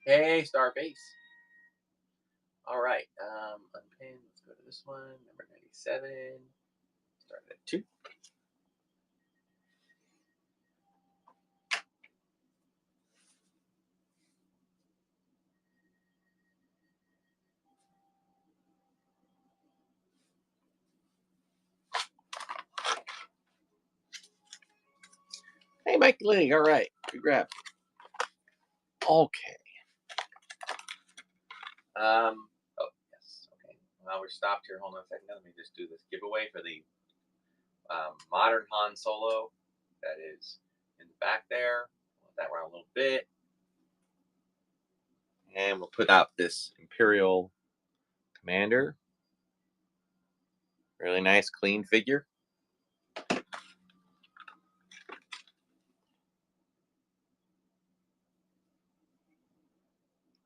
Hey, Starface. All right, unpin. Let's go to this one, number 97. Start at 2. Hey, Mike Lee. All right, good grab. Okay. Oh, yes. Okay. Well, we're stopped here. Hold on a second. Let me just do this giveaway for the modern Han Solo that is in the back there. Let that around a little bit. And we'll put out this Imperial Commander. Really nice, clean figure.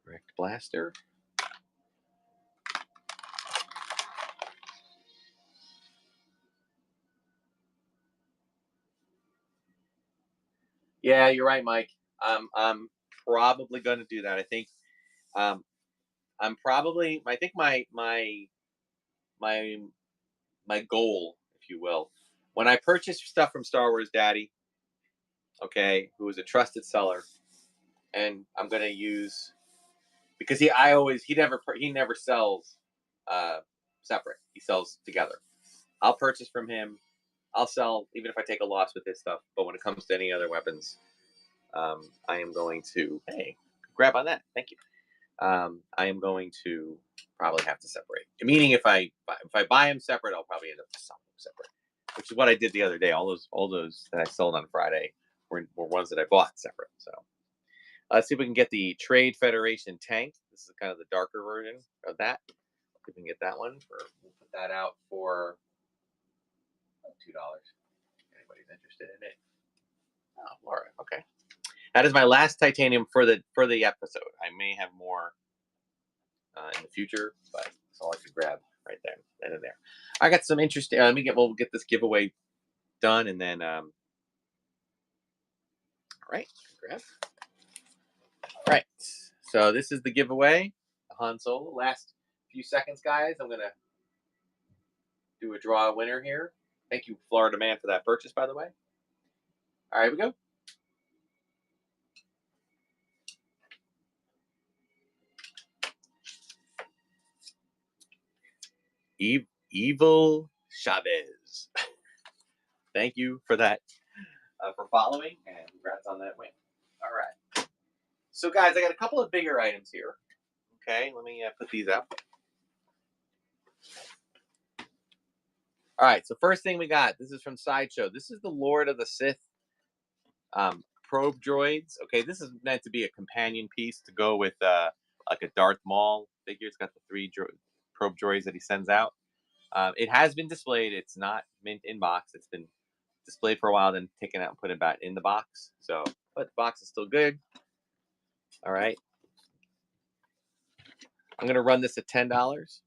Correct blaster. Yeah, you're right, Mike. I'm probably going to do that. I think I think my goal, if you will, when I purchase stuff from Star Wars Daddy, okay, who is a trusted seller, and I'm going to use, because he never sells separate. He sells together. I'll purchase from him. I'll sell even if I take a loss with this stuff. But when it comes to any other weapons, I am going to grab on that. Thank you. I am going to probably have to separate. Meaning, if I buy them separate, I'll probably end up selling them separate, which is what I did the other day. All those that I sold on Friday were ones that I bought separate. So let's see if we can get the Trade Federation tank. This is kind of the darker version of that. if we can get that one for. We'll put that out for $2. Anybody's interested in it? Oh, Laura. Okay. That is my last titanium for the episode. I may have more in the future, but that's all I could grab right there and in there. I got some interesting. We'll get this giveaway done, and then all right, grab. All right. So this is the giveaway, Han Solo. Last few seconds, guys. I'm gonna do a draw winner here. Thank you, Florida Man, for that purchase, by the way. All right, here we go. Evil Chavez. Thank you for that, for following, and congrats on that win. All right. So, guys, I got a couple of bigger items here. Okay, let me put these out. All right, so first thing we got, this is from Sideshow. This is the Lord of the Sith probe droids. Okay, this is meant to be a companion piece to go with like a Darth Maul figure. It's got the 3 probe droids that he sends out. It has been displayed. It's not mint in box. It's been displayed for a while, then taken out and put it back in the box. So, but the box is still good. All right. I'm going to run this at $10.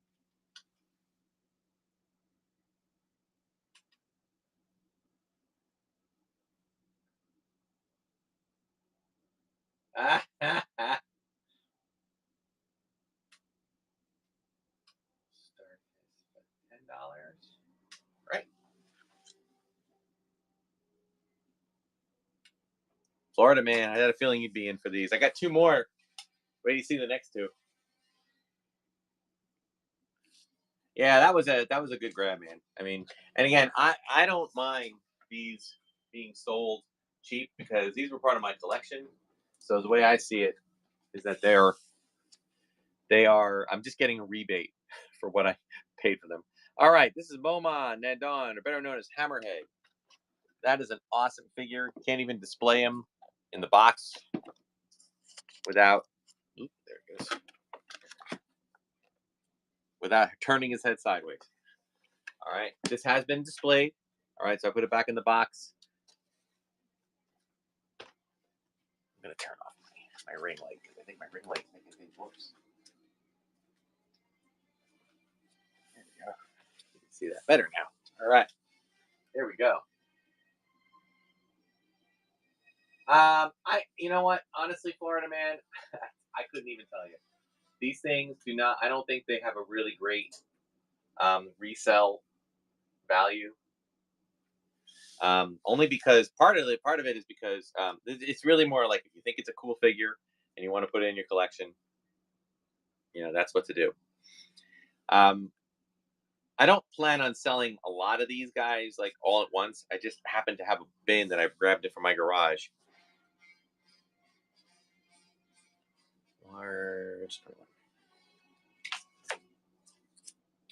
Start this at $10. Right. Florida Man, I had a feeling you'd be in for these. I got 2 more. Wait till you see the next 2. Yeah, that was a good grab, man. I mean, and again, I don't mind these being sold cheap because these were part of my collection. So the way I see it is that they are. I'm just getting a rebate for what I paid for them. All right, this is Moma Nadon, or better known as Hammerhead. That is an awesome figure. You can't even display him in the box without. There it goes. Without turning his head sideways. All right, this has been displayed. All right, so I put it back in the box. I'm gonna turn off my ring light because I think my ring light is making things worse. There we go. You can see that better now. All right, there we go. You know what? Honestly, Florida Man, I couldn't even tell you. These things do not. I don't think they have a really great resell value. Only because part of it is because it's really more like if you think it's a cool figure and you want to put it in your collection, that's what to do. I don't plan on selling a lot of these guys like all at once. I just happen to have a bin that I've grabbed it from my garage. Large.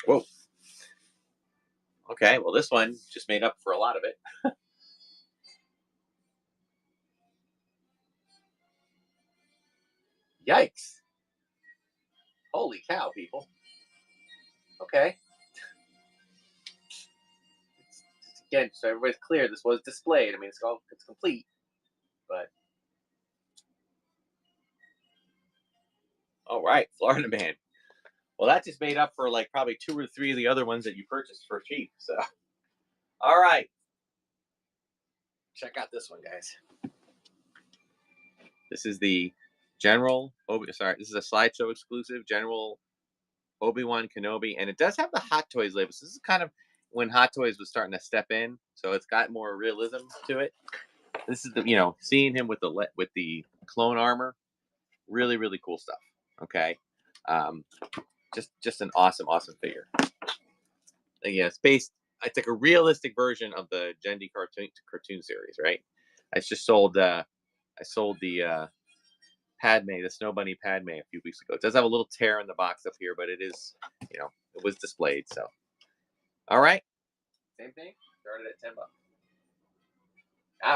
Whoa. Okay, well, this one just made up for a lot of it. Yikes. Holy cow, people. Okay. Again, so everybody's clear, this was displayed. I mean, it's complete, but. All right, Florida Man. Well, that just made up for like probably 2 or 3 of the other ones that you purchased for cheap. So, all right. Check out this one, guys. This is the General. This is a Slideshow exclusive General Obi-Wan Kenobi, and it does have the Hot Toys label. So this is kind of when Hot Toys was starting to step in, so it's got more realism to it. This is the seeing him with the clone armor, really really cool stuff. Okay, just an awesome figure. Yeah, it's like a realistic version of the Jendi cartoon series, right? I sold the Padme, the Snow Bunny Padme, a few weeks ago. It does have a little tear in the box up here, but it is, it was displayed. So, all right, same thing. Started at $10.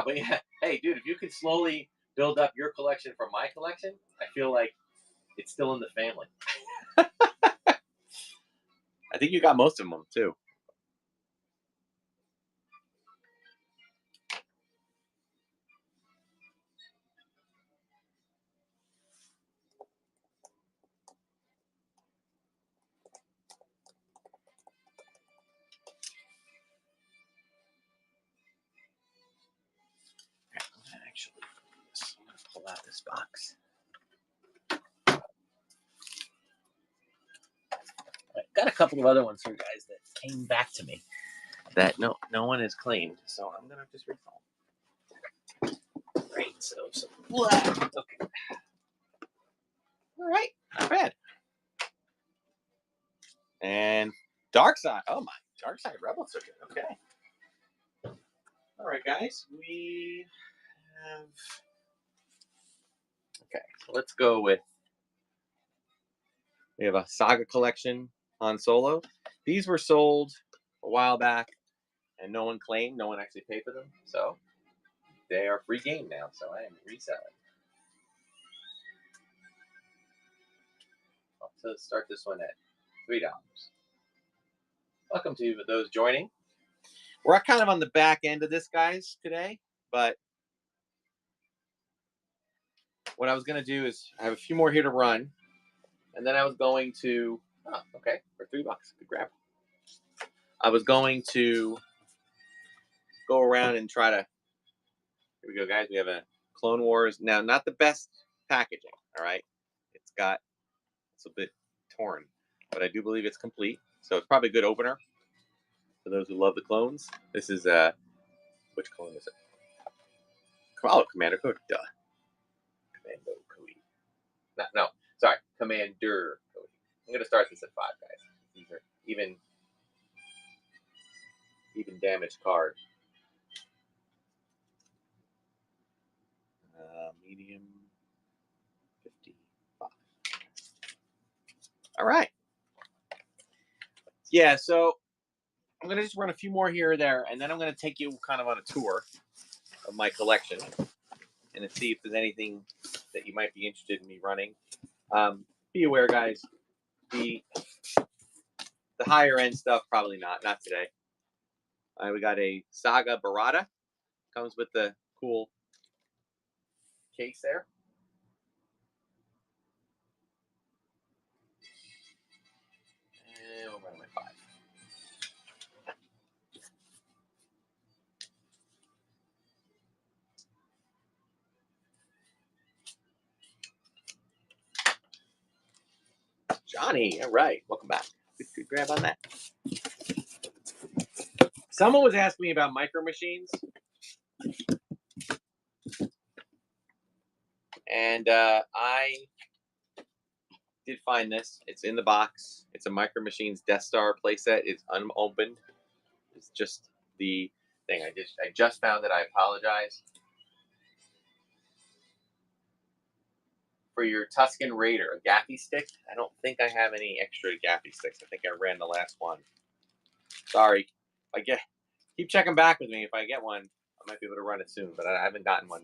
But yeah, hey, dude, if you could slowly build up your collection from my collection, I feel like it's still in the family. I think you got most of them too. Actually, I'm gonna pull out this box. Got a couple of other ones here, guys, that came back to me that no one has claimed, so I'm gonna just recall. Right, so okay. All right, not bad. And Dark Side. Oh my, Dark Side Rebels are good. Okay. All right, guys, we have. Okay, so let's go with. We have a Saga collection on Solo. These were sold a while back, and no one claimed. No one actually paid for them, so they are free game now. So I am reselling. So let's start this one at $3. Welcome to those joining. We're kind of on the back end of this, guys, today, but what I was going to do is I have a few more here to run, and then I was going to, okay, for $3, good grab. I was going to go around and try to, here we go, guys, we have a Clone Wars. Now, not the best packaging, all right? It's a bit torn, but I do believe it's complete, so it's probably a good opener for those who love the clones. This is, which clone is it? Oh, Commander Code, duh. Commando Cody. No, sorry, Commander Cody. I'm gonna start this at 5, guys. These are even damaged card. Medium 55. All right. Yeah, so I'm gonna just run a few more here or there, and then I'm gonna take you kind of on a tour of my collection and see if there's anything that you might be interested in me running. Be aware, guys. The higher end stuff, probably not today. We got a Saga Barada. Comes with the cool case there. And we'll run my 5. Johnny, all right, welcome back. Good grab on that. Someone was asking me about micro machines, and I did find this. It's in the box. It's a Micro Machines Death Star playset. It's unopened. It's just the thing. I just found it. I apologize. For your Tusken Raider, a gaffy stick. I don't think I have any extra gaffy sticks. I think I ran the last one. Sorry. Keep checking back with me. If I get one, I might be able to run it soon, but I haven't gotten one.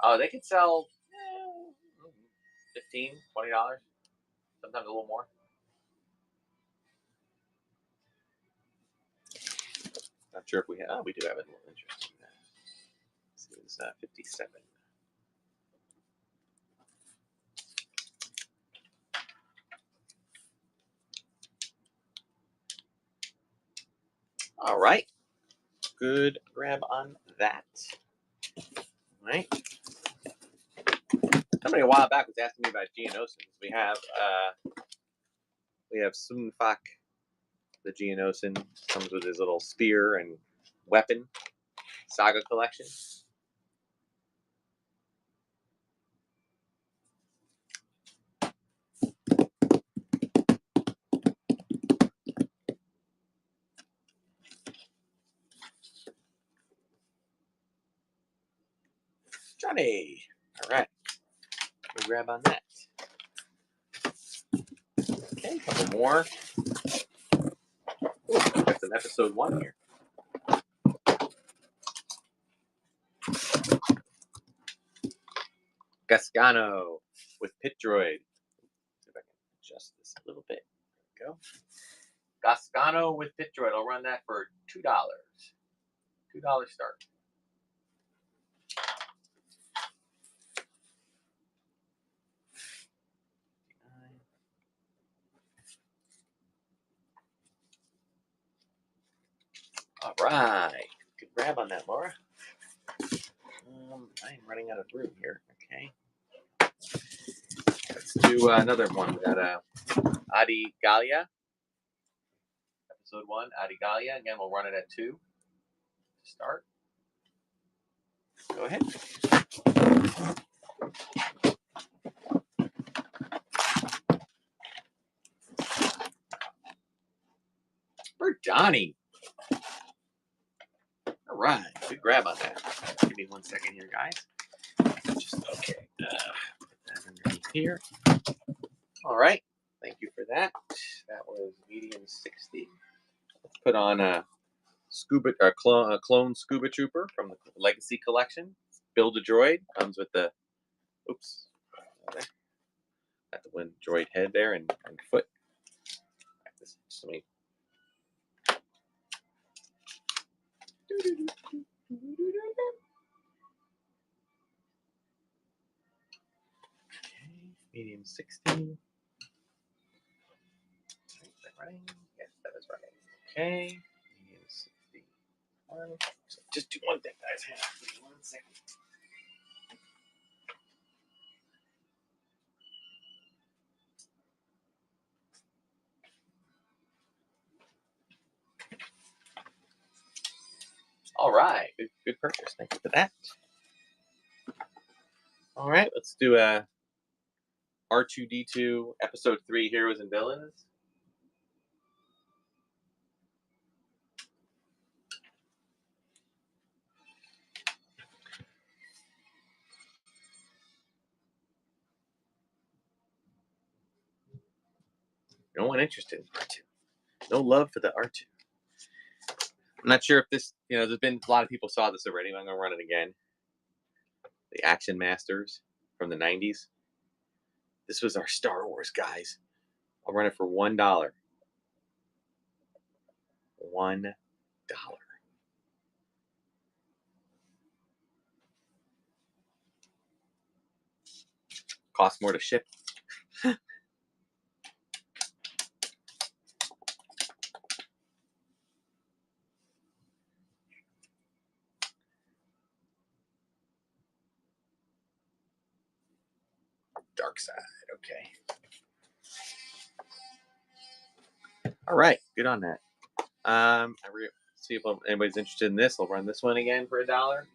Oh, they could sell $15, $20, sometimes a little more. Not sure if we have. Oh, we do have it. Interesting. This is 57. All right. Good grab on that. All right. Somebody a while back was asking me about Geonosins. We have Sunfak, the Geonosin. Comes with his little spear and weapon. Saga collection. Johnny. All right. We'll grab on that. Okay, a couple more. Ooh, that's an episode 1 here. Gascano with Pit Droid. See if little bit. There we go. Gascano with Pit Droid. I'll run that for $2. $2 start. All right. Good grab on that, Laura. I am running out of room here. Okay. Let's do another one. We got Adi Gallia. Episode 1, Adi Gallia. Again, we'll run it at 2 to start. Go ahead. Berdani. All right. Good grab on that. Give me 1 second here, guys. Just okay. Put that underneath here. All right. Thank you for that. That was medium 60. Let's put on a clone Scuba Trooper from the Legacy Collection. Build a droid. Comes with the got the one droid head there and foot. Just let me. Okay, medium 60. Is that running? Yes, that is running. Okay, medium 61. So just do one thing, guys. Hang on, give me 1 second. All right, good purchase. Thank you for that. All right, let's do a R2D2 Episode 3 Heroes and Villains. No one interested in R2. No love for the R2. I'm not sure if this, there's been a lot of people saw this already. I'm going to run it again. The Action Masters from the 90s. This was our Star Wars, guys. I'll run it for $1. $1. Costs more to ship. Dark side. Okay. All right. Good on that. See if anybody's interested in this. I'll run this one again for $1.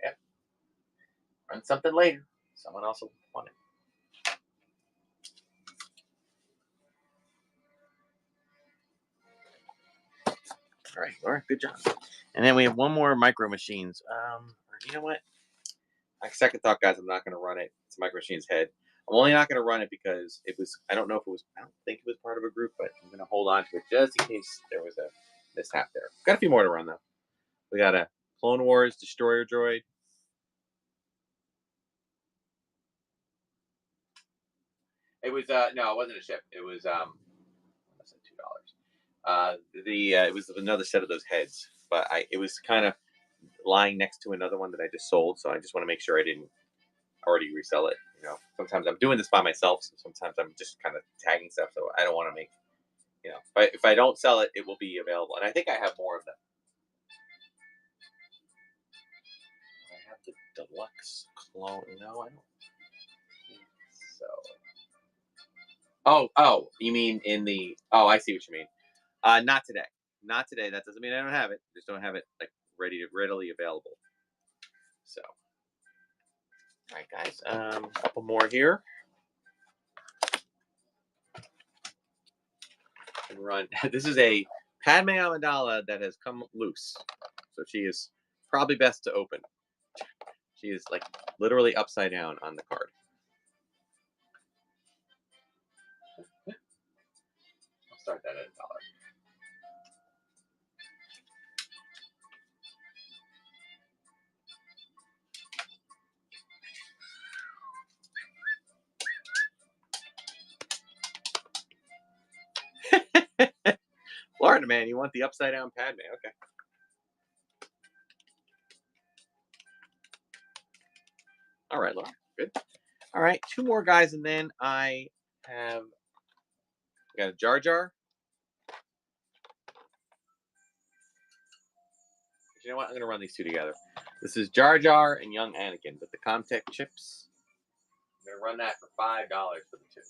Yep. Run something later. Someone else will want it. All right, Laura, good job. And then we have one more Micro Machines. You know what? My second thought, guys, I'm not going to run it. It's Micro Machines head. I'm only not going to run it because I don't think it was part of a group, but I'm going to hold on to it just in case there was a mishap there. Got a few more to run, though. We got a Clone Wars Destroyer droid. It was no, it wasn't a ship. It was I said $2. It was another set of those heads, but it was kind of lying next to another one that I just sold, so I just want to make sure I didn't already resell it. Sometimes I'm doing this by myself, so sometimes I'm just kind of tagging stuff, so I don't want to make, if I don't sell it, it will be available, and I think I have more of them. I have the deluxe clone. No, I don't think so. Oh, you mean in the? Oh, I see what you mean. Not today. Not today. That doesn't mean I don't have it. Just don't have it like readily available. So, all right, guys. A couple more here. And run. This is a Padme Amidala that has come loose, so she is probably best to open. She is like literally upside down on the card. I'll start that at $1. Florida man. You want the upside down Padme? Okay. All right, Laura. Good. All right, two more guys, and then I have got a Jar Jar. You know what? I'm gonna run these two together. This is Jar Jar and Young Anakin with the Comtech chips. I'm gonna run that for $5 for the two.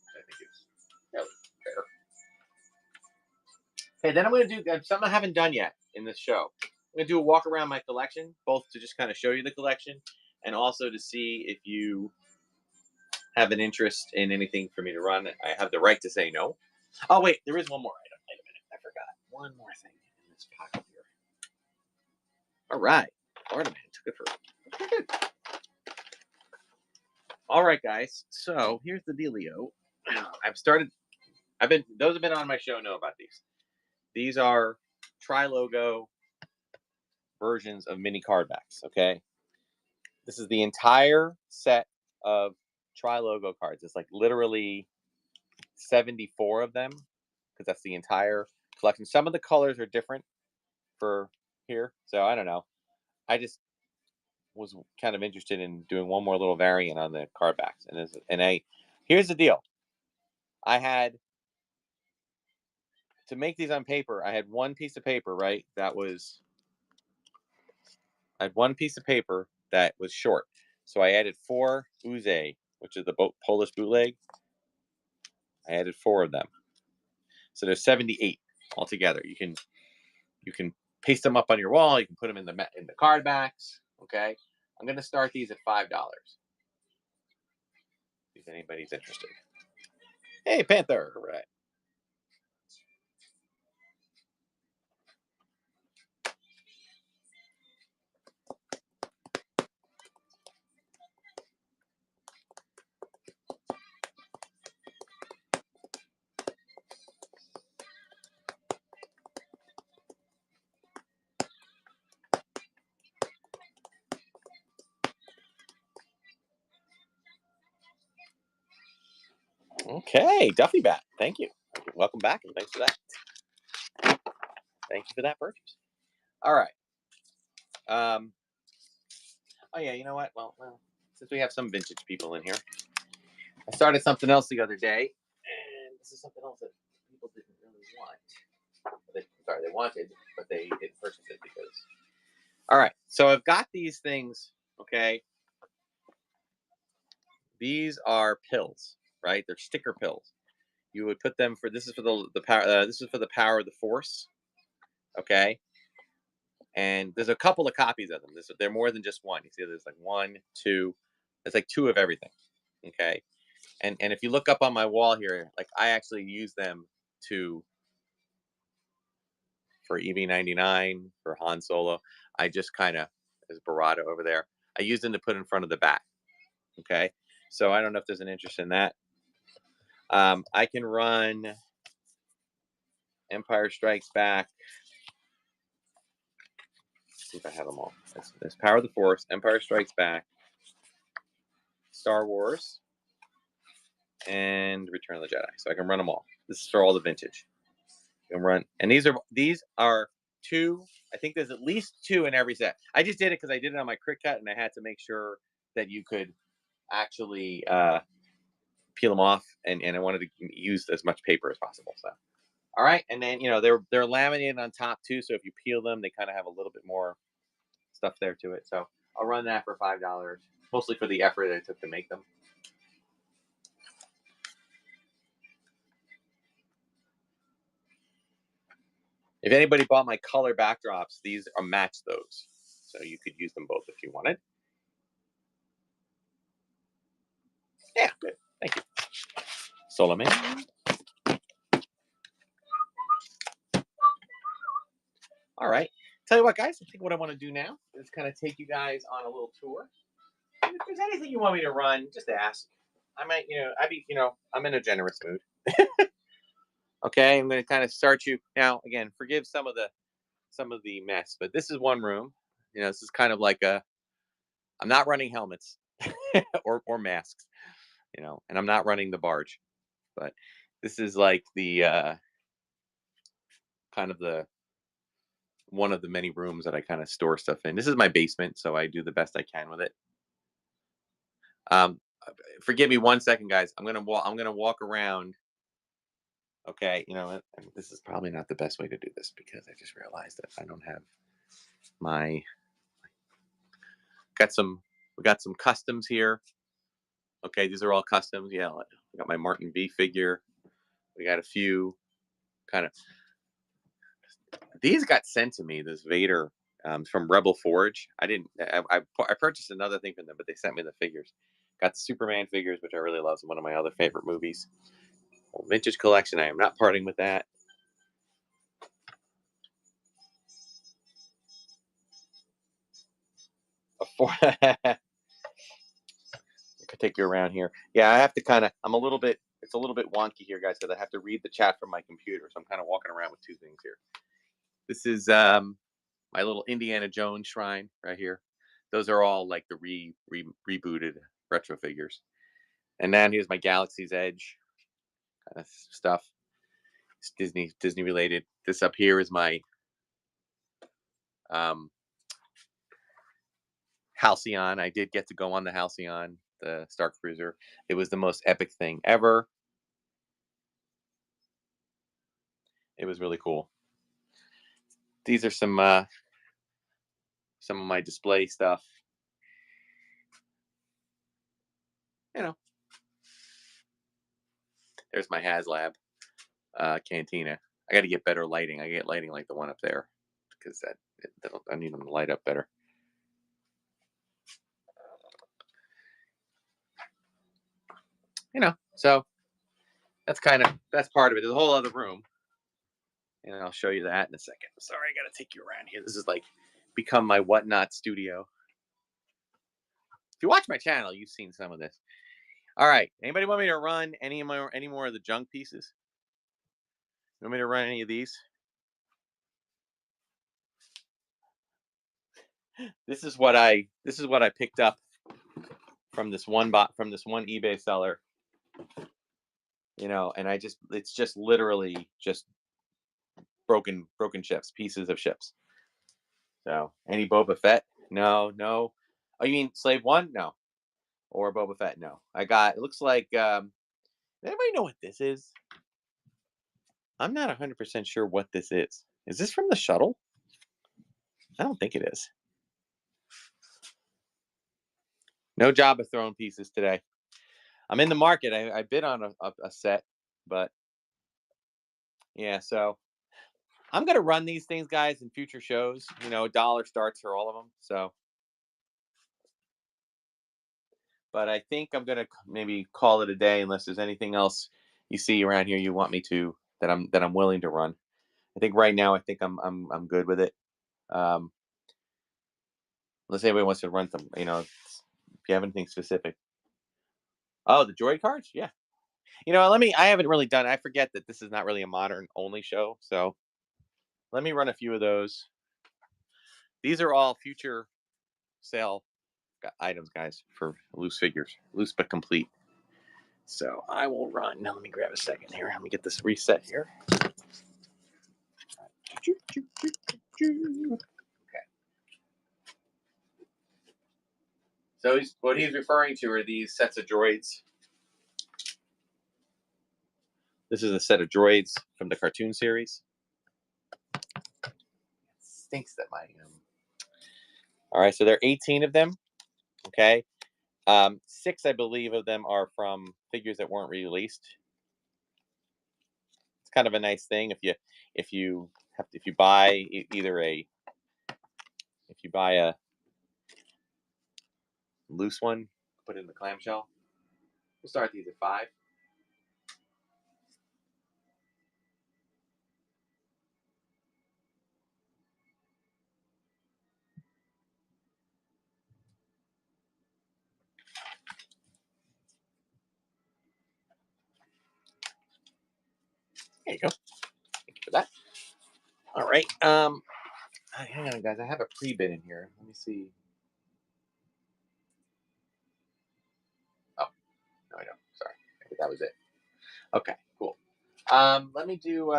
I think it's fairly fair. Okay, then I'm gonna do something I haven't done yet in this show. I'm gonna do a walk around my collection, both to just kind of show you the collection, and also to see if you have an interest in anything for me to run. I have the right to say no. Oh wait, there is one more item. Wait a minute, I forgot. One more thing in this pocket here. All right, Florida man took it for. Okay, good. All right, guys. So here's the dealio. Those have been on my show know about these. These are tri-logo versions of mini card backs. Okay, this is the entire set of tri-logo cards. It's like literally 74 of them, because that's the entire collection. Some of the colors are different for here, so I don't know. I just was kind of interested in doing one more little variant on the card backs, here's the deal. I had to make these on paper. I had one piece of paper, right? I had one piece of paper that was short, so I added 4 Uze, which is the Polish bootleg. I added 4 of them, so there's 78 altogether. You can paste them up on your wall. You can put them in the card backs. Okay, I'm gonna start these at $5. If anybody's interested. Hey, Panther, right? Okay, Duffy Bat. Thank you. Welcome back, and thanks for that. Thank you for that purchase. All right. Oh yeah, you know what? Well, since we have some vintage people in here, I started something else the other day, and this is something else that people didn't really want. They wanted, but they didn't purchase it because. All right, so I've got these things. Okay, these are pills, right? They're sticker pills. You would put them for this is for the power. This is for the power of the Force. Okay, and there's a couple of copies of them. They're more than just one. You see, there's like 1, 2. There's like 2 of everything. Okay, and if you look up on my wall here, like I actually use them for EV-99, for Han Solo. I just kind of, as Barada over there, I use them to put in front of the bat. Okay, so I don't know if there's an interest in that. I can run Empire Strikes Back. Let's see if I have them all. There's Power of the Force, Empire Strikes Back, Star Wars, and Return of the Jedi. So I can run them all. This is for all the vintage. You can run, and these are 2. I think there's at least 2 in every set. I just did it because I did it on my Cricut, and I had to make sure that you could actually peel them off, and I wanted to use as much paper as possible. So, all right, and then they're laminated on top too, so if you peel them, they kind of have a little bit more stuff there to it. So I'll run that for $5, mostly for the effort that it took to make them. If anybody bought my color backdrops, these are match those, so you could use them both if you wanted. Yeah, good. Thank you, Solomon. All right. Tell you what, guys, I think what I want to do now is kind of take you guys on a little tour. And if there's anything you want me to run, just ask. I might, I'm in a generous mood. Okay, I'm going to kind of start you now. Again, forgive some of the mess, but this is one room. This is kind of like I'm not running helmets or masks, and I'm not running the barge, but this is like the kind of the one of the many rooms that I kind of store stuff in. This is my basement, so I do the best I can with it. Um, Forgive me 1 second, guys. I'm gonna walk. I'm gonna walk around. Okay, you know what? And this is probably not the best way to do this because I just realized that I don't have my got some. We got some customs here. Okay, these are all customs. Yeah, I got my Martin V figure. We got a few kind of. These got sent to me. This Vader from Rebel Forge. I didn't. I purchased another thing from them, but they sent me the figures. Got the Superman figures, which I really love. It's one of my other favorite movies. Well, vintage collection. I am not parting with that. I could take you around here. Yeah, I have to kind of. I'm a little bit. It's a little bit wonky here, guys, because I have to read the chat from my computer. So I'm kind of walking around with two things here. This is my little Indiana Jones shrine right here. Those are all like the rebooted retro figures. And then here's my Galaxy's Edge kind of stuff. It's Disney related. This up here is my um, Halcyon. I did get to go on the Halcyon, the Star Cruiser. It was the most epic thing ever. It was really cool. These are some of my display stuff. You know, there's my HasLab cantina. I got to get better lighting. I get lighting like the one up there because I need them to light up better. You know, so that's part of it. There's a whole other room, and I'll show you that in a second. Sorry, I got to take you around here. This is like become my whatnot studio. If you watch my channel, you've seen some of this. All right. Anybody want me to run any more of the junk pieces? You want me to run any of these? This is what I picked up from this one eBay seller. You know, and it's just literally just broken ships, pieces of ships. So, any Boba Fett? No. Oh, you mean Slave One? No. Or Boba Fett? No. I got. It looks like. Anybody know what this is? I'm not 100% sure what this is. Is this from the shuttle? I don't think it is. No Jabba throne pieces today. I'm in the market. I bid on a set, but yeah. So I'm gonna run these things, guys, in future shows. You know, dollar starts for all of them. So, but I think I'm gonna maybe call it a day unless there's anything else you see around here you want me to that I'm willing to run. I think right now I'm good with it. Um, unless anybody wants to run some, you know, if you have anything specific. Oh, the droid cards, yeah. You know, I haven't really done. I forget that this is not really a modern only show, so let me run a few of those. These are all future sale items, guys, for loose figures, loose but complete. So I will run. Now let me grab a second here. Let me get this reset here. Okay. So what he's referring to are these sets of droids. This is a set of droids from the cartoon series. It stinks that my all right, so there are 18 of them. Okay. 6, I believe, of them are from figures that weren't released. It's kind of a nice thing if you buy a loose one, put it in the clamshell. We'll start these at 5. There you go. Thank you for that. All right. Hang on, guys. I have a pre-bid in here. Let me see. Oh, no, I don't. Sorry. I think that was it. Okay, cool. Let me do.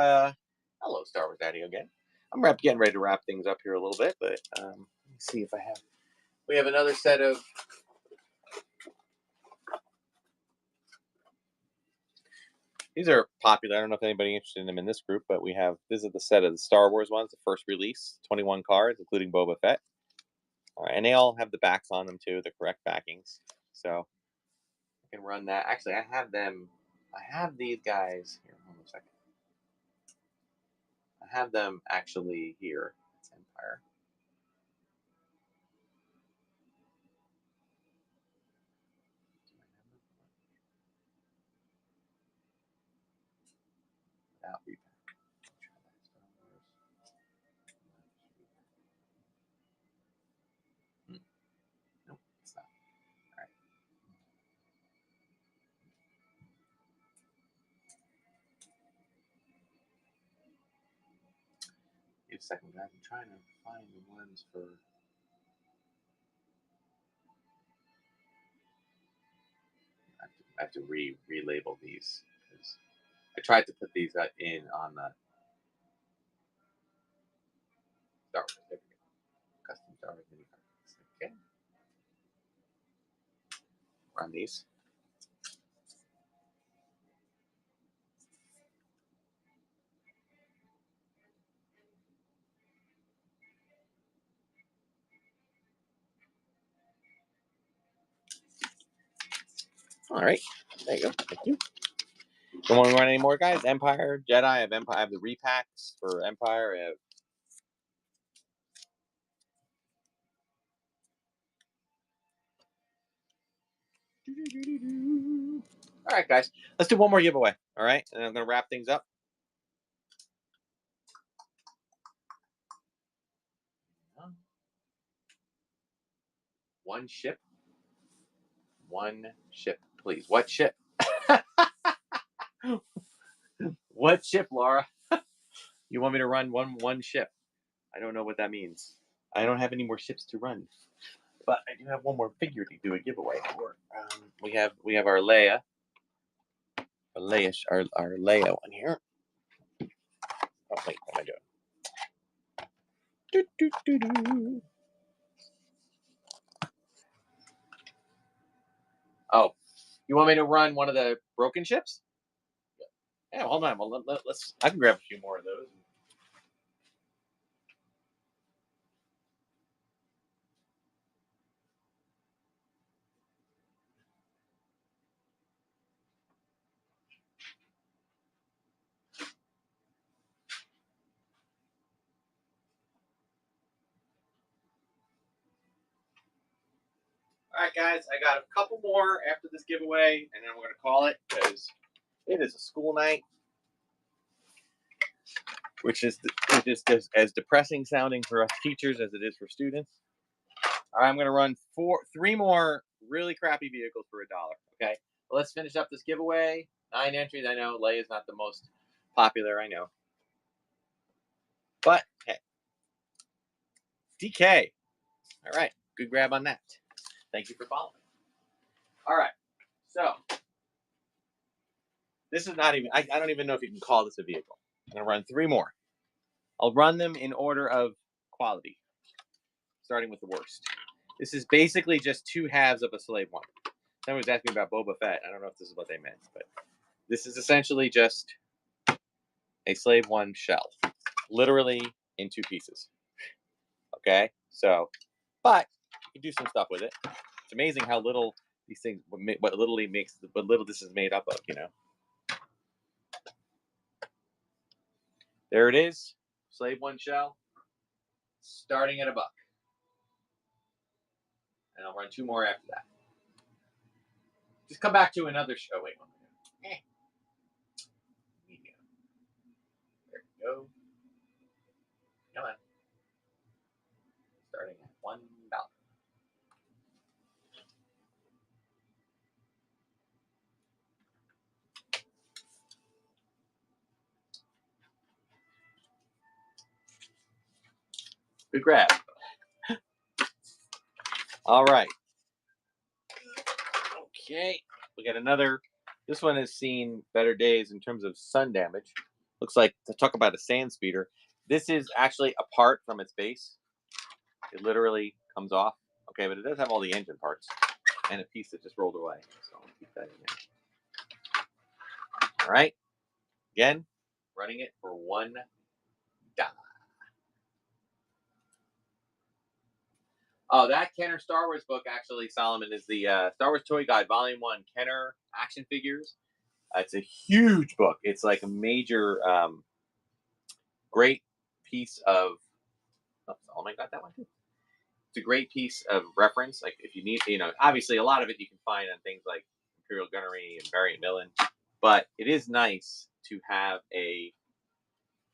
Hello, Star Wars Daddy again. I'm getting ready to wrap things up here a little bit, but let me see if I have. We have another set of. These are popular. I don't know if anybody interested in them in this group, but we have. This is the set of the Star Wars ones, the first release, 21 cards, including Boba Fett. All right, and they all have the backs on them too, the correct backings. So I can run that. Actually, I have them. I have these guys here. Hold on a second. I have them actually here. It's Empire. Without repack. Nope, it's not. All right. Give a second, guys. I'm trying to find the ones for. I have to relabel these because I tried to put these in on the Star Wars. There we go. Custom Star Wars mini cards. Okay. Run these. All right. There you go. Thank you. Don't want to run any more, guys. Empire, Jedi. I have Empire. I have the repacks for Empire. I have. All right, guys. Let's do one more giveaway. All right, and I'm gonna wrap things up. One ship. One ship, please. What ship? What ship, Laura? You want me to run one ship? I don't know what that means. I don't have any more ships to run, but I do have one more figure to do a giveaway for. We have our Leia, our Leia one here. Oh wait, what am I doing? Do, do, do, do. Oh, you want me to run one of the broken ships? Yeah, hold on. Well, let's. I can grab a few more of those. All right, guys. I got a couple more after this giveaway, and then we're gonna call it because it is a school night, which is just as depressing sounding for us teachers as it is for students. All right, I'm gonna run three more really crappy vehicles for $1. Okay, well, let's finish up this giveaway. 9 entries. I know Leia's not the most popular. I know, but hey, DK. All right, good grab on that. Thank you for following. All right, so this is not even. I don't even know if you can call this a vehicle. I'm gonna run 3 more. I'll run them in order of quality, starting with the worst. This is basically just 2 halves of a Slave One. Someone was asking about Boba Fett. I don't know if this is what they meant, but this is essentially just a Slave One shell, literally in 2 pieces. Okay, so, but you can do some stuff with it. It's amazing how little these things, what little this is made up of. There it is, Slave One shell, starting at $1. And I'll run 2 more after that. Just come back to another show. Wait, one minute. Medium. There we go. Come on. Starting at $1. Good grab. All right. Okay. We got another. This one has seen better days in terms of sun damage. Looks like, to talk about a sand speeder. This is actually apart from its base. It literally comes off. Okay, but it does have all the engine parts and a piece that just rolled away. So I'll keep that in there. All right. Again, running it for $1. Oh, that Kenner Star Wars book, actually, Solomon, is the Star Wars Toy Guide, Volume 1, Kenner Action Figures. It's a huge book. It's like a major, great piece of. Oh, Solomon got that one too. It's a great piece of reference. Like, if you need, obviously a lot of it you can find on things like Imperial Gunnery and Variant Millen, but it is nice to have a.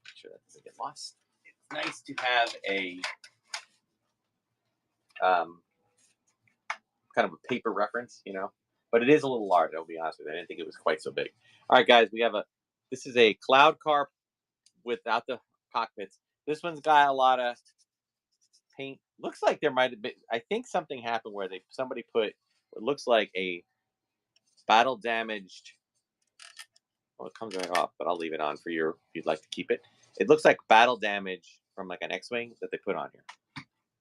Make sure that doesn't get lost. It's nice to have a kind of a paper reference, but it is a little large. I'll be honest with you. I didn't think it was quite so big. All right, guys, this is a cloud car without the cockpits. This one's got a lot of paint. Looks like there might have been, I think something happened where somebody put what looks like a battle damaged. Well, it comes right off, but I'll leave it on for you if you'd like to keep it. It looks like battle damage from like an X-Wing that they put on here.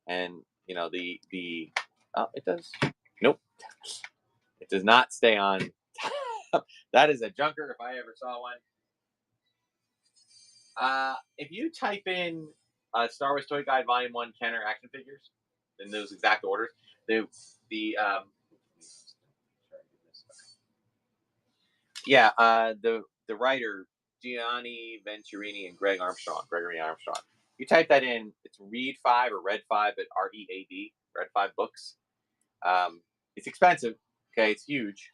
And, it does. Nope. It does not stay on. That is a junker if I ever saw one. If you type in Star Wars Toy Guide Volume 1 Kenner Action Figures in those exact orders, the writer Gianni Venturini and Gregory Armstrong. You type that in, it's Read 5 or Red 5 at READ, Red 5 Books. It's expensive. Okay, it's huge.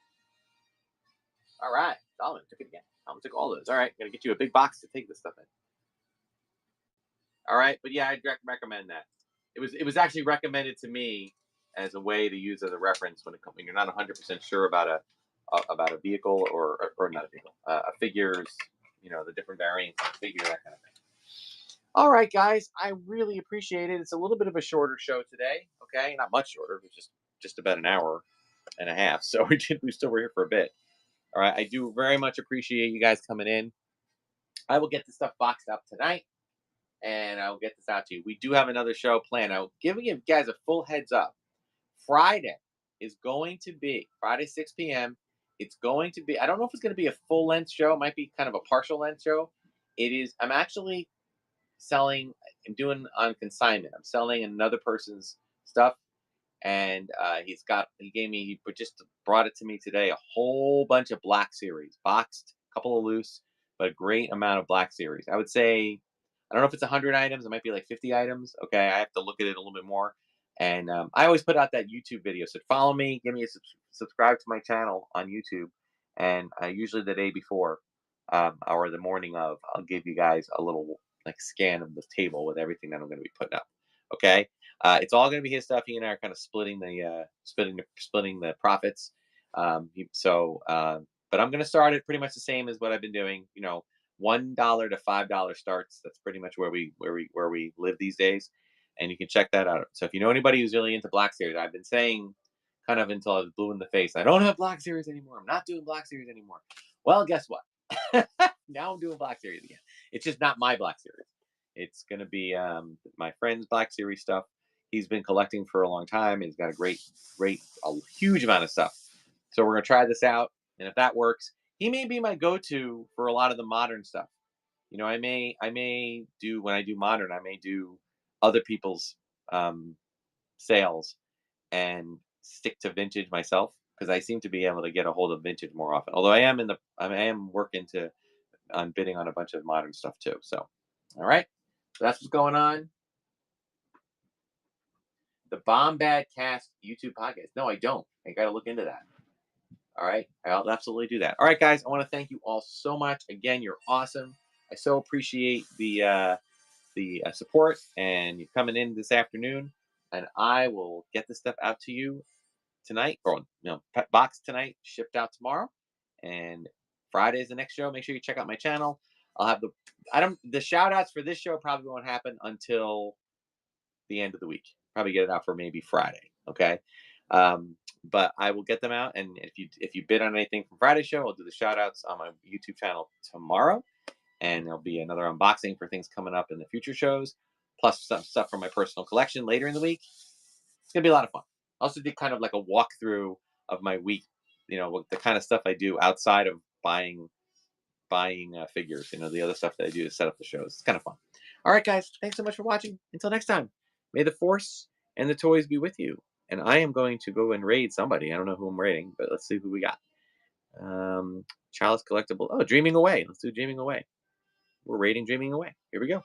All right, Solomon took it again. Solomon took all those. All right, gonna get you a big box to take this stuff in. All right, but yeah, I'd recommend that. It was actually recommended to me as a way to use as a reference when you're not 100% sure about a vehicle or not a vehicle, a figures, the different variants of the figure, that kind of thing. All right, guys, I really appreciate it. It's a little bit of a shorter show today. Okay, not much shorter. It was just about an hour and a half. So we still were here for a bit. All right, I do very much appreciate you guys coming in. I will get this stuff boxed up tonight, and I'll get this out to you. We do have another show planned. I'm giving you guys a full heads up. Friday is going to be Friday 6 p.m. It's going to be. I don't know if it's going to be a full length show. It might be kind of a partial length show. It is. I'm actually selling. I'm doing on consignment. I'm selling another person's stuff. And he just brought it to me today, a whole bunch of Black Series, boxed, a couple of loose, but a great amount of Black Series. I would say, I don't know if it's 100 items. It might be like 50 items. Okay, I have to look at it a little bit more. And I always put out that YouTube video. So follow me, give me a subscribe to my channel on YouTube. And usually the day before or the morning of, I'll give you guys a little like scan of the table with everything that I'm going to be putting up. Okay. It's all going to be his stuff. He and I are kind of splitting the profits. But I'm going to start it pretty much the same as what I've been doing. $1 to $5 starts. That's pretty much where we live these days, and you can check that out. So if you know anybody who's really into Black Series, I've been saying kind of until I was blue in the face, I don't have Black Series anymore. I'm not doing Black Series anymore. Well, guess what? Now I'm doing Black Series again. It's just not my Black Series. It's going to be my friend's Black Series stuff. He's been collecting for a long time. He's got a huge amount of stuff. So we're going to try this out. And if that works, he may be my go-to for a lot of the modern stuff. I may do, when I do modern, I may do other people's sales and stick to vintage myself, because I seem to be able to get a hold of vintage more often. Although I am working on bidding on a bunch of modern stuff too. So, all right. So that's what's going on. The Bombad Cast YouTube podcast. No, I don't. I got to look into that. All right. I'll absolutely do that. All right, guys. I want to thank you all so much. Again, you're awesome. I so appreciate the support and you coming in this afternoon. And I will get this stuff out to you tonight, or box tonight, shipped out tomorrow. And Friday is the next show. Make sure you check out my channel. I'll have the shout outs for this show probably won't happen until the end of the week. Probably get it out for maybe Friday. Okay. But I will get them out. And if you bid on anything from Friday's show, I'll do the shout outs on my YouTube channel tomorrow. and there'll be another unboxing for things coming up in the future shows, plus some stuff from my personal collection later in the week. It's gonna be a lot of fun. I also did kind of like a walkthrough of my week, the kind of stuff I do outside of buying figures, the other stuff that I do to set up the shows. It's kind of fun. All right, guys, thanks so much for watching. Until next time, may the force and the toys be with you. And I am going to go and raid somebody. I don't know who I'm raiding, but let's see who we got. Chalice collectible. Oh, Dreaming Away. Let's do Dreaming Away. We're raiding Dreaming Away. Here we go.